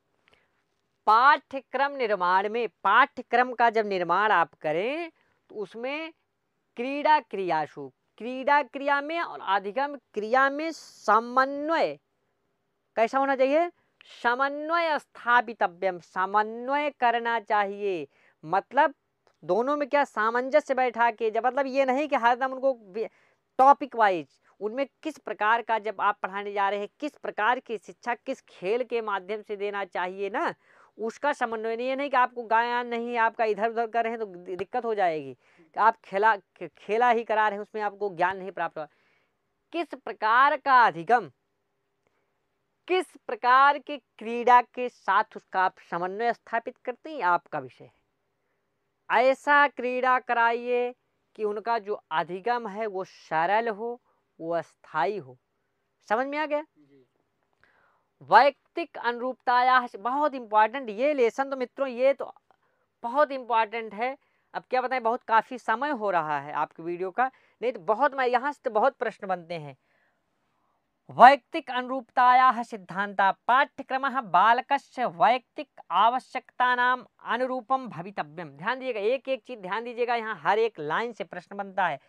पाठ्यक्रम निर्माण में, पाठ्यक्रम का जब निर्माण आप करें तो उसमें क्रीड़ा क्रियाशु, क्रीड़ा क्रिया में और अधिगम क्रिया में समन्वय कैसा होना चाहिए, समन्वय स्थापितव्यम, समन्वय करना चाहिए। मतलब दोनों में क्या सामंजस्य बैठा के, जब मतलब ये नहीं कि हरदम उनको टॉपिक वाइज, उनमें किस प्रकार का जब आप पढ़ाने जा रहे हैं, किस प्रकार की शिक्षा किस खेल के माध्यम से देना चाहिए ना, उसका समन्वय। नहीं, ये नहीं कि आपको ज्ञान नहीं, आपका इधर उधर कर रहे हैं तो दिक्कत हो जाएगी। आप खेला ही करा रहे हैं, उसमें आपको ज्ञान नहीं प्राप्त हुआ। किस प्रकार का अधिगम, किस प्रकार की क्रीड़ा के साथ उसका आप समन्वय स्थापित करते हैं, आपका विषय है। ऐसा क्रीड़ा कराइए कि उनका जो अधिगम है वो सरल हो, वो अस्थाई हो। समझ में आ गया। वैयक्तिक अनुरूपताया, बहुत इंपॉर्टेंट ये लेसन, तो मित्रों ये तो बहुत इंपॉर्टेंट है। अब क्या बताएं, बहुत काफी समय हो रहा है आपकी वीडियो का, नहीं तो बहुत, मैं यहाँ से तो बहुत प्रश्न बनते हैं। वैयक्तिक अनुरूपतायाः सिद्धांता, पाठ्यक्रमः बालकस्य वैयक्तिक आवश्यकतानां अनुरूपम भवितव्यम। ध्यान दीजिएगा, एक एक चीज ध्यान दीजिएगा, यहाँ हर एक लाइन से प्रश्न बनता है।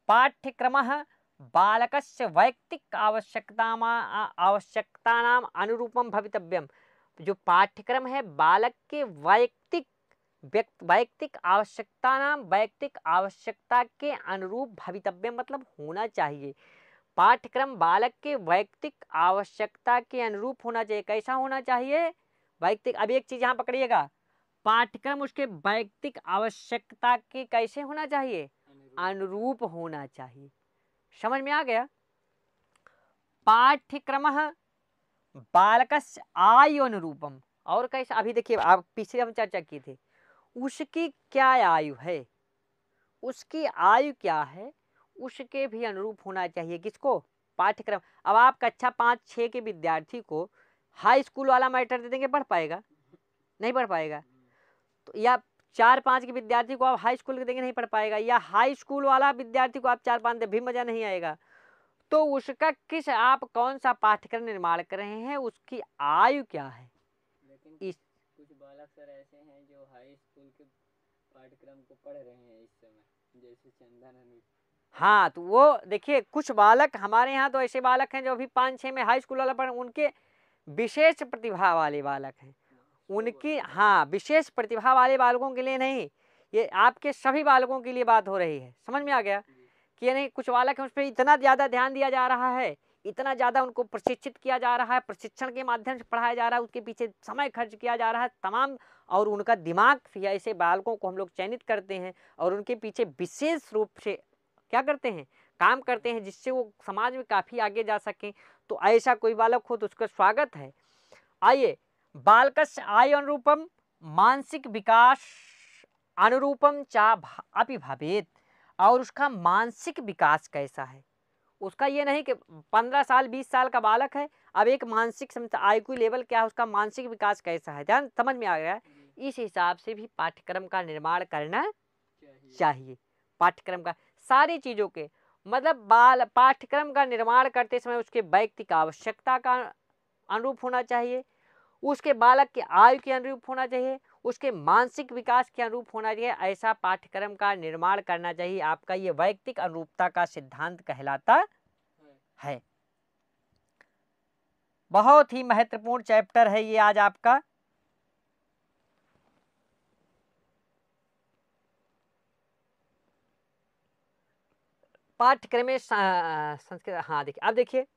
पाठ्यक्रमः बालकस्य वैयक्तिक आवश्यकतानां अनुरूपम भवितव्यम। जो पाठ्यक्रम है बालक के वैयक्तिक वैयक्तिक आवश्यकता के अनुरूप भवितव्यम, मतलब होना चाहिए। पाठ्यक्रम बालक के वैयक्तिक आवश्यकता के अनुरूप होना चाहिए। कैसा होना चाहिए, वैयक्तिक। अब एक चीज यहाँ पकड़िएगा, पाठ्यक्रम उसके वैयक्तिक आवश्यकता के कैसे होना चाहिए, अनुरूप होना चाहिए। समझ में आ गया। पाठ्यक्रमः बालकस्य आयु अनुरूपम, और कैसा, अभी देखिए आप पीछे हम चर्चा की थी, उसकी क्या आयु है, उसकी आयु क्या है, उसके भी अनुरूप होना चाहिए। किसको, पाठ्यक्रम। अब आप कक्षा 5-6 के विद्यार्थी को हाई स्कूल वाला मैटर दे देंगे, पढ़ पाएगा, नहीं पढ़ पाएगा। तो या 4-5 के विद्यार्थी को आप हाई स्कूल के देंगे नहीं पढ़ पाएगा, या हाई स्कूल वाला विद्यार्थी को आप 4-5 दे भी मजा नहीं आएगा। तो उसका किस आप कौन सा पाठ्यक्रम निर्माण कर रहे हैं, उसकी आयु क्या है। लेकिन इस कुछ बालक सर ऐसे हैं जो हाई स्कूल के पाठ्यक्रम को पढ़ रहे हैं इस समय, जैसे चंदन अनु। हाँ, तो वो देखिए कुछ बालक हमारे यहाँ तो ऐसे बालक हैं जो अभी 5-6 में हाई स्कूल वाला पढ़, उनके विशेष प्रतिभा वाले बालक हैं, उनकी हाँ विशेष प्रतिभा वाले बालकों के लिए नहीं, ये आपके सभी बालकों के लिए बात हो रही है। समझ में आ गया कि नहीं, कुछ बालक हैं उस पर इतना ज़्यादा ध्यान दिया जा रहा है, इतना ज़्यादा उनको प्रशिक्षित किया जा रहा है, प्रशिक्षण के माध्यम से पढ़ाया जा रहा है, उसके पीछे समय खर्च किया जा रहा है तमाम, और उनका दिमाग फिर ऐसे बालकों को हम लोग चयनित करते हैं और उनके पीछे विशेष रूप से क्या करते हैं, काम करते हैं, जिससे वो समाज में काफ़ी आगे जा सकें। तो ऐसा कोई बालक हो तो उसका स्वागत है। आइए, बालकस्य आयु अनुरूपम मानसिक विकास अनुरूपम चा अपि भवेत्, और उसका मानसिक विकास कैसा है, उसका ये नहीं कि 15 साल 20 साल का बालक है, अब एक मानसिक आईक्यू लेवल क्या है, उसका मानसिक विकास कैसा है, ध्यान समझ में आ गया। इस हिसाब से भी पाठ्यक्रम का निर्माण करना चाहिए। पाठ्यक्रम का सारी चीज़ों के मतलब पाठ्यक्रम का निर्माण करते समय उसके व्यक्तिगत आवश्यकता का अनुरूप होना चाहिए, उसके बालक के आयु के अनुरूप होना चाहिए, उसके मानसिक विकास के अनुरूप होना चाहिए। ऐसा पाठ्यक्रम का निर्माण करना चाहिए। आपका ये वैयक्तिक अनुरूपता का सिद्धांत कहलाता है। बहुत ही महत्वपूर्ण चैप्टर है ये आज आपका। पाठ्यक्रम में संस्कृत, हाँ देखिए, अब देखिए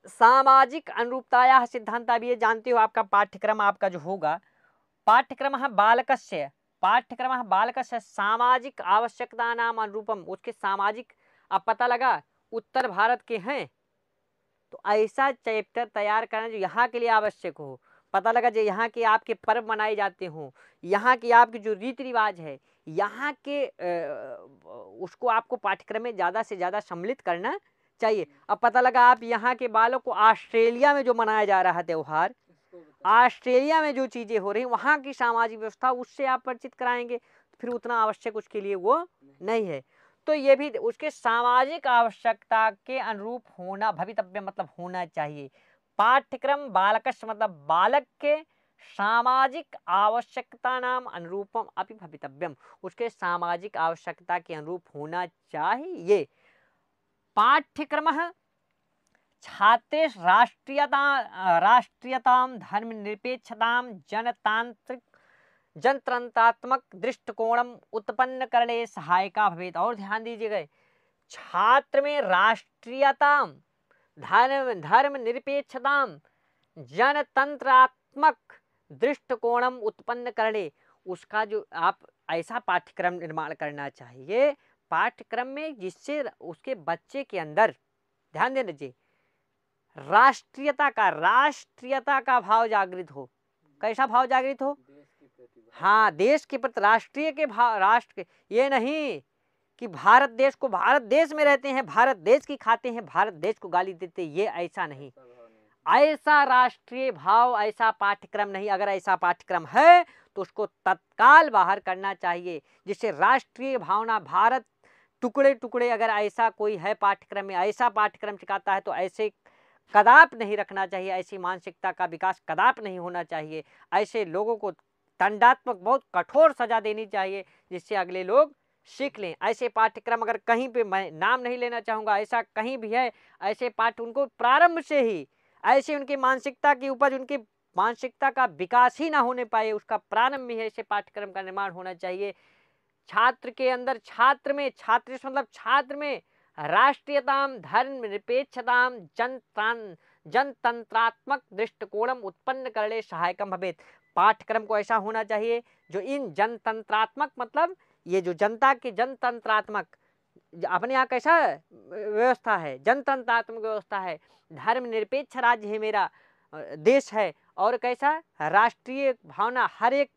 सामाजिक अनुरूपताया सिद्धांत, अब ये जानते हो आपका पाठ्यक्रम आपका जो होगा, पाठ्यक्रम बालकस्य सामाजिक आवश्यकता नाम अनुरूपम, उसके सामाजिक, अब पता लगा उत्तर भारत के हैं तो ऐसा चैप्टर तैयार करना जो यहाँ के लिए आवश्यक हो। पता लगा जो यहाँ के आपके पर्व मनाए जाते हों, यहाँ की आपकी जो रीति रिवाज है, यहाँ के उसको आपको पाठ्यक्रम में ज़्यादा से ज़्यादा सम्मिलित करना चाहिए। अब पता लगा आप यहाँ के बालों को ऑस्ट्रेलिया में जो मनाया जा रहा है त्यौहार, ऑस्ट्रेलिया में जो चीज़ें हो रही वहाँ की सामाजिक व्यवस्था, उससे आप परिचित कराएंगे, तो फिर उतना आवश्यक उसके लिए वो नहीं है। तो ये भी उसके सामाजिक आवश्यकता के अनुरूप होना, भवितव्य मतलब होना चाहिए। पाठ्यक्रम बालकस्य मतलब बालक के सामाजिक आवश्यकता नाम अनुरूपम अपि भवितव्यम, उसके सामाजिक आवश्यकता के अनुरूप होना चाहिए। पाठ्यक्रम छात्रे राष्ट्रीयतां धर्मनिरपेक्षतां जनतंत्रात्मक दृष्टिकोणम उत्पन्न करने सहायका भवेत्। और ध्यान दीजिएगा, छात्र में राष्ट्रीयतां धर्मनिरपेक्षतां जनतंत्रात्मक दृष्टिकोणम उत्पन्न करने, उसका जो आप ऐसा पाठ्यक्रम निर्माण करना चाहिए पाठ्यक्रम में जिससे उसके बच्चे के अंदर, ध्यान दे दीजिए, राष्ट्रीयता का भाव जागृत हो। कैसा भाव जागृत हो? हाँ, देश के प्रति राष्ट्रीय के भाव, राष्ट्र के, ये नहीं कि भारत देश को, भारत देश में रहते हैं, भारत देश की खाते हैं, भारत देश को गाली देते, ये ऐसा नहीं। ऐसा राष्ट्रीय भाव, ऐसा पाठ्यक्रम नहीं। अगर ऐसा पाठ्यक्रम है तो उसको तत्काल बाहर करना चाहिए, जिससे राष्ट्रीय भावना, भारत टुकड़े टुकड़े, अगर ऐसा कोई है पाठ्यक्रम में, ऐसा पाठ्यक्रम सिखाता है तो ऐसे कदाप नहीं रखना चाहिए। ऐसी मानसिकता का विकास कदाप नहीं होना चाहिए। ऐसे लोगों को दंडात्मक बहुत कठोर सजा देनी चाहिए, जिससे अगले लोग सीख लें। ऐसे पाठ्यक्रम अगर कहीं पे, मैं नाम नहीं लेना चाहूँगा, ऐसा कहीं भी है, ऐसे पाठ उनको प्रारंभ से ही ऐसे उनकी मानसिकता की उपज, उनकी मानसिकता का विकास ही ना होने पाए, उसका प्रारंभ में ऐसे पाठ्यक्रम का निर्माण होना चाहिए। छात्र के अंदर, छात्र मतलब छात्र में राष्ट्रीयताम धर्मनिरपेक्षताम जनतंत्रात्मक दृष्टिकोणम उत्पन्न करने सहायकम भवेत्। पाठ्यक्रम को ऐसा होना चाहिए जो इन जनतंत्रात्मक मतलब ये जो जनता के जनतंत्रात्मक, अपने यहाँ कैसा व्यवस्था है, जनतंत्रात्मक व्यवस्था है, धर्मनिरपेक्ष राज्य है मेरा देश है, और कैसा राष्ट्रीय भावना, हर एक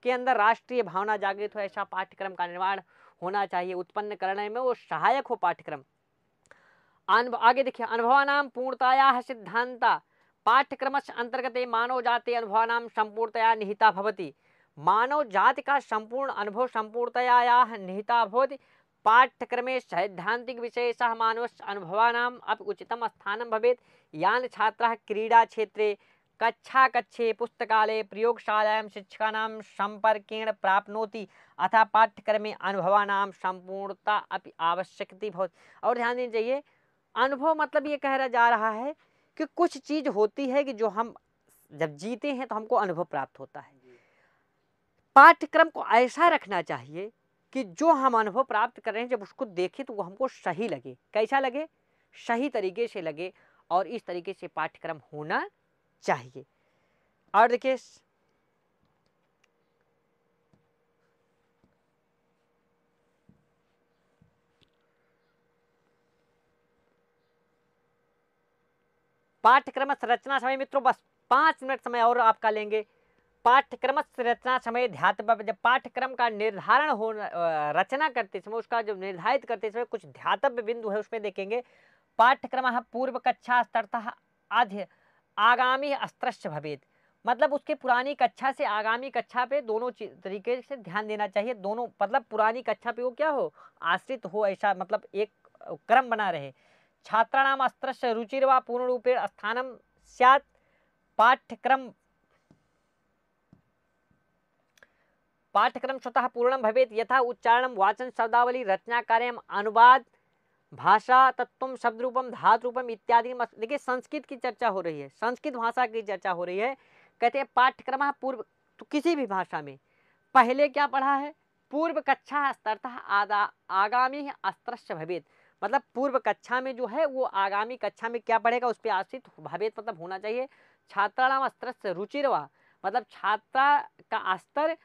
के अंदर राष्ट्रीय भावना जागृत हो, ऐसा पाठ्यक्रम का निर्माण होना चाहिए। उत्पन्न करने में वो सहायक हो पाठ्यक्रम। आगे देखिए, अनुभवानां पूर्णतायाः सिद्धांता पाठ्यक्रमस्य अंतर्गते मानव जाते अनुभवानां संपूर्णतया निहिता भवति। मानव जाति का संपूर्ण अनुभव संपूर्णतया निहिता भवति। पाठ्यक्रमे सैद्धांतिक विशेषः मानवस्य अनुभवानाम् अपि उचितं स्थानं भवेत्। यान् छात्राः क्रीडा क्षेत्रे कक्षे पुस्तकालये प्रयोगशालायां शिक्षकानां संपर्केण प्राप्नोति अतः पाठ्यक्रमे अनुभवानां संपूर्णता अपि आवश्यकती भवति। और ध्यान देना चाहिए, अनुभव मतलब ये कह जा रहा है कि कुछ चीज होती है कि जो हम जब जीते हैं तो हमको अनुभव प्राप्त होता है। पाठ्यक्रम को ऐसा रखना चाहिए कि जो हम अनुभव प्राप्त कर रहे हैं जब उसको देखें तो वो हमको सही लगे। कैसा लगे? सही तरीके से लगे। और इस तरीके से पाठ्यक्रम होना चाहिए। और देखिए, पाठ्यक्रम संरचना समय मित्रों बस 5 मिनट समय और आपका लेंगे। पाठ्यक्रम संरचना समय ध्यातव्य, जब पाठ्यक्रम का निर्धारण हो रचना करते समय, उसका जब निर्धारित करते समय कुछ ध्यातव्य बिंदु है उसमें देखेंगे। पाठ्यक्रम पूर्व कक्षा स्तरतः आद्य आगामी स्तरस्य भवेत्, मतलब उसके पुरानी कक्षा से आगामी कक्षा पे दोनों तरीके से ध्यान देना चाहिए। दोनों मतलब पुरानी कक्षा पे वो क्या हो, आश्रित हो, ऐसा मतलब एक क्रम बना रहे। छात्राणां स्तरस्य रुचिर्वा पूर्ण रूपेण स्थानं स्यात्। पाठ्यक्रम स्वतः पूर्णं भवेत्, यथा उच्चारणं, वाचन, शब्दावली, रचना कार्यम, अनुवाद, भाषा तत्व, शब्द रूपम, धातु रूपम इत्यादि। देखिए संस्कृत की चर्चा हो रही है, संस्कृत भाषा की चर्चा हो रही है। कहते हैं पाठ्यक्रम पूर्व, तो किसी भी भाषा में पहले क्या पढ़ा है? पूर्व कक्षा स्तरतः आगामी स्तरस्य भवेत्, मतलब पूर्व कक्षा में जो है वो आगामी कक्षा में क्या पढ़ेगा उस पर आश्रित भवेत्, मतलब होना चाहिए। छात्राणाम स्तरस्य रुचिर्वा, मतलब छात्रा का स्तर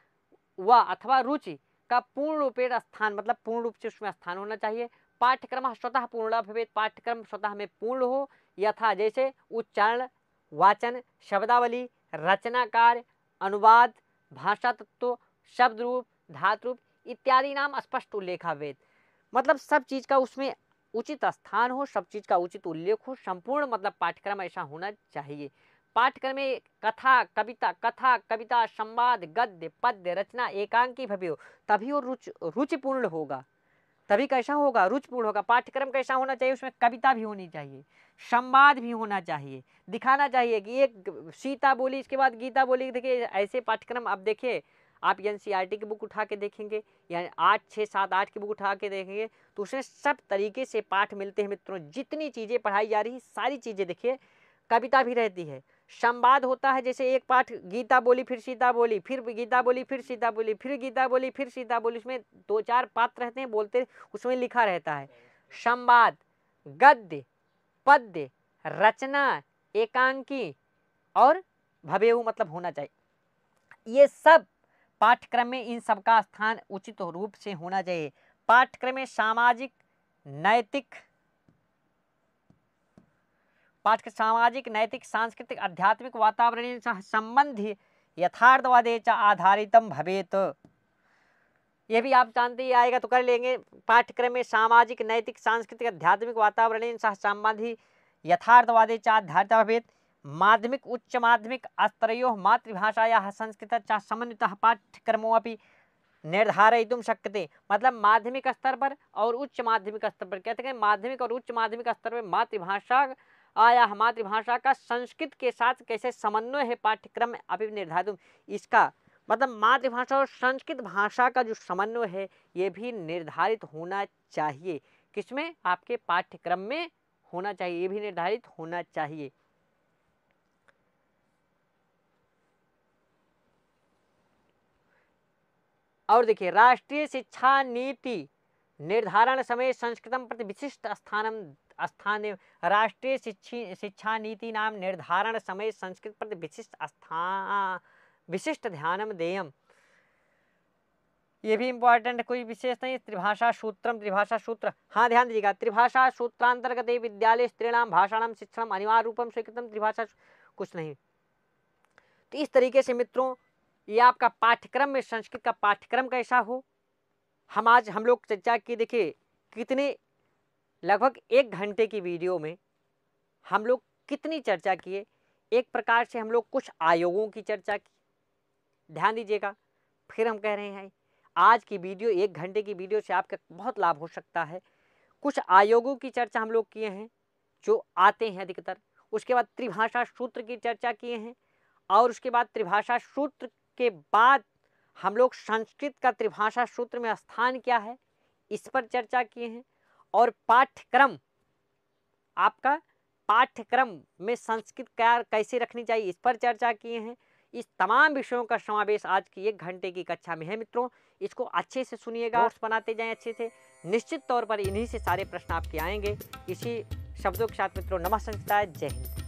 व अथवा रुचि का पूर्ण रूपेण स्थान, मतलब पूर्ण रूप से उसमें स्थान होना चाहिए। पाठ्यक्रम स्वतः पूर्ण भवेत्, पाठ्यक्रम स्वतः में पूर्ण हो, यथा जैसे उच्चारण, वाचन, शब्दावली, रचना कार्य, अनुवाद, भाषा तत्व, शब्द रूप, धातु रूप इत्यादि नाम स्पष्ट उल्लेख भवेत्, मतलब सब चीज का उसमें उचित स्थान हो, सब चीज का उचित उल्लेख हो, संपूर्ण मतलब पाठ्यक्रम ऐसा होना चाहिए। पाठ्यक्रम में कथा कविता संवाद, गद्य, पद्य, रचना एकांकी भवे हो, तभी वो रुचिपूर्ण होगा। तभी कैसा होगा? रुचिपूर्ण होगा। पाठ्यक्रम कैसा होना चाहिए? उसमें कविता भी होनी चाहिए, संवाद भी होना चाहिए, दिखाना चाहिए कि एक सीता बोली इसके बाद गीता बोली। देखिए ऐसे पाठ्यक्रम अब देखिए, आप एनसीईआरटी की बुक उठा के देखेंगे या 8, 6, 7, 8 की बुक उठा के देखेंगे तो उसमें सब तरीके से पाठ मिलते हैं मित्रों। जितनी चीज़ें पढ़ाई जा रही सारी चीज़ें देखिए, कविता भी रहती है, संवाद होता है। जैसे एक पाठ गीता बोली फिर सीता बोली, फिर गीता बोली फिर सीता बोली, फिर गीता बोली फिर सीता बोली, उसमें 2-4 पात्र रहते हैं बोलते, उसमें लिखा रहता है। संवाद, गद्य, पद्य, रचना, एकांकी और भवेहु मतलब होना चाहिए। ये सब पाठ्यक्रम में इन सब का स्थान उचित रूप से होना चाहिए। पाठ्यक्रम में सामाजिक नैतिक सांस्कृतिक आध्यात्मिक वातावरण संबंधी यथार्थवादे च आधारितम भवेत। ये भी आप जानते ही आएगा तो कर लेंगे। पाठ्यक्रम में सामाजिक नैतिक सांस्कृतिक आध्यात्मिक वातावरण सह संबंधी यथार्थवादे च आधारित भवेत। माध्यमिक उच्च माध्यमिक स्तरयोः मातृभाषायाः संस्कृतः समन्वितः पाठ्यक्रमोऽपि निर्धारयितुं शक्यते, मतलब माध्यमिक स्तर पर और उच्च माध्यमिक स्तर पर। कहते हैं माध्यमिक और उच्च माध्यमिक स्तर पर मातृभाषा का संस्कृत के साथ कैसे समन्वय है पाठ्यक्रम में अभी निर्धारित। इसका मतलब मातृभाषा और संस्कृत भाषा का जो समन्वय है ये भी निर्धारित होना चाहिए। किसमें? आपके पाठ्यक्रम में होना चाहिए, ये भी निर्धारित होना चाहिए। और देखिए, राष्ट्रीय शिक्षा नीति निर्धारण समय संस्कृतम प्रति विशिष्ट स्थान राष्ट्रीय शिक्षा नीति नाम निर्धारण समय संस्कृत प्रति विशिष्ट ध्यानम देयम। ये भी इंपॉर्टेंट, कोई विशेष नहीं। त्रिभाषा सूत्र, हाँ ध्यान दीजिएगा। त्रिभाषा सूत्रांतर्गत विद्यालय स्त्रीणाम भाषाणाम शिक्षण अनिवार्य रूपम स्वीकृतम त्रिभाषा, कुछ नहीं। तो इस तरीके से मित्रों ये आपका पाठ्यक्रम में संस्कृत का पाठ्यक्रम कैसा हो, हम लोग चर्चा की। देखिए कितने लगभग 1 घंटे की वीडियो में हम लोग कितनी चर्चा किए। एक प्रकार से हम लोग कुछ आयोगों की चर्चा की, ध्यान दीजिएगा। फिर हम कह रहे हैं आज की वीडियो 1 घंटे की वीडियो से आपका बहुत लाभ हो सकता है। कुछ आयोगों की चर्चा हम लोग किए हैं जो आते हैं अधिकतर, उसके बाद त्रिभाषा सूत्र की चर्चा किए हैं, और उसके बाद त्रिभाषा सूत्र के बाद हम लोग संस्कृत का त्रिभाषा सूत्र में स्थान क्या है इस पर चर्चा किए हैं, और पाठ्यक्रम, आपका पाठ्यक्रम में संस्कृत कैसे रखनी चाहिए इस पर चर्चा किए हैं। इस तमाम विषयों का समावेश आज की 1 घंटे की कक्षा में है मित्रों। इसको अच्छे से सुनिएगा, नोट्स बनाते जाएं अच्छे से। निश्चित तौर पर इन्हीं से सारे प्रश्न आपके आएंगे। इसी शब्दों के साथ मित्रों नमः संस्कृताय, जय हिंद।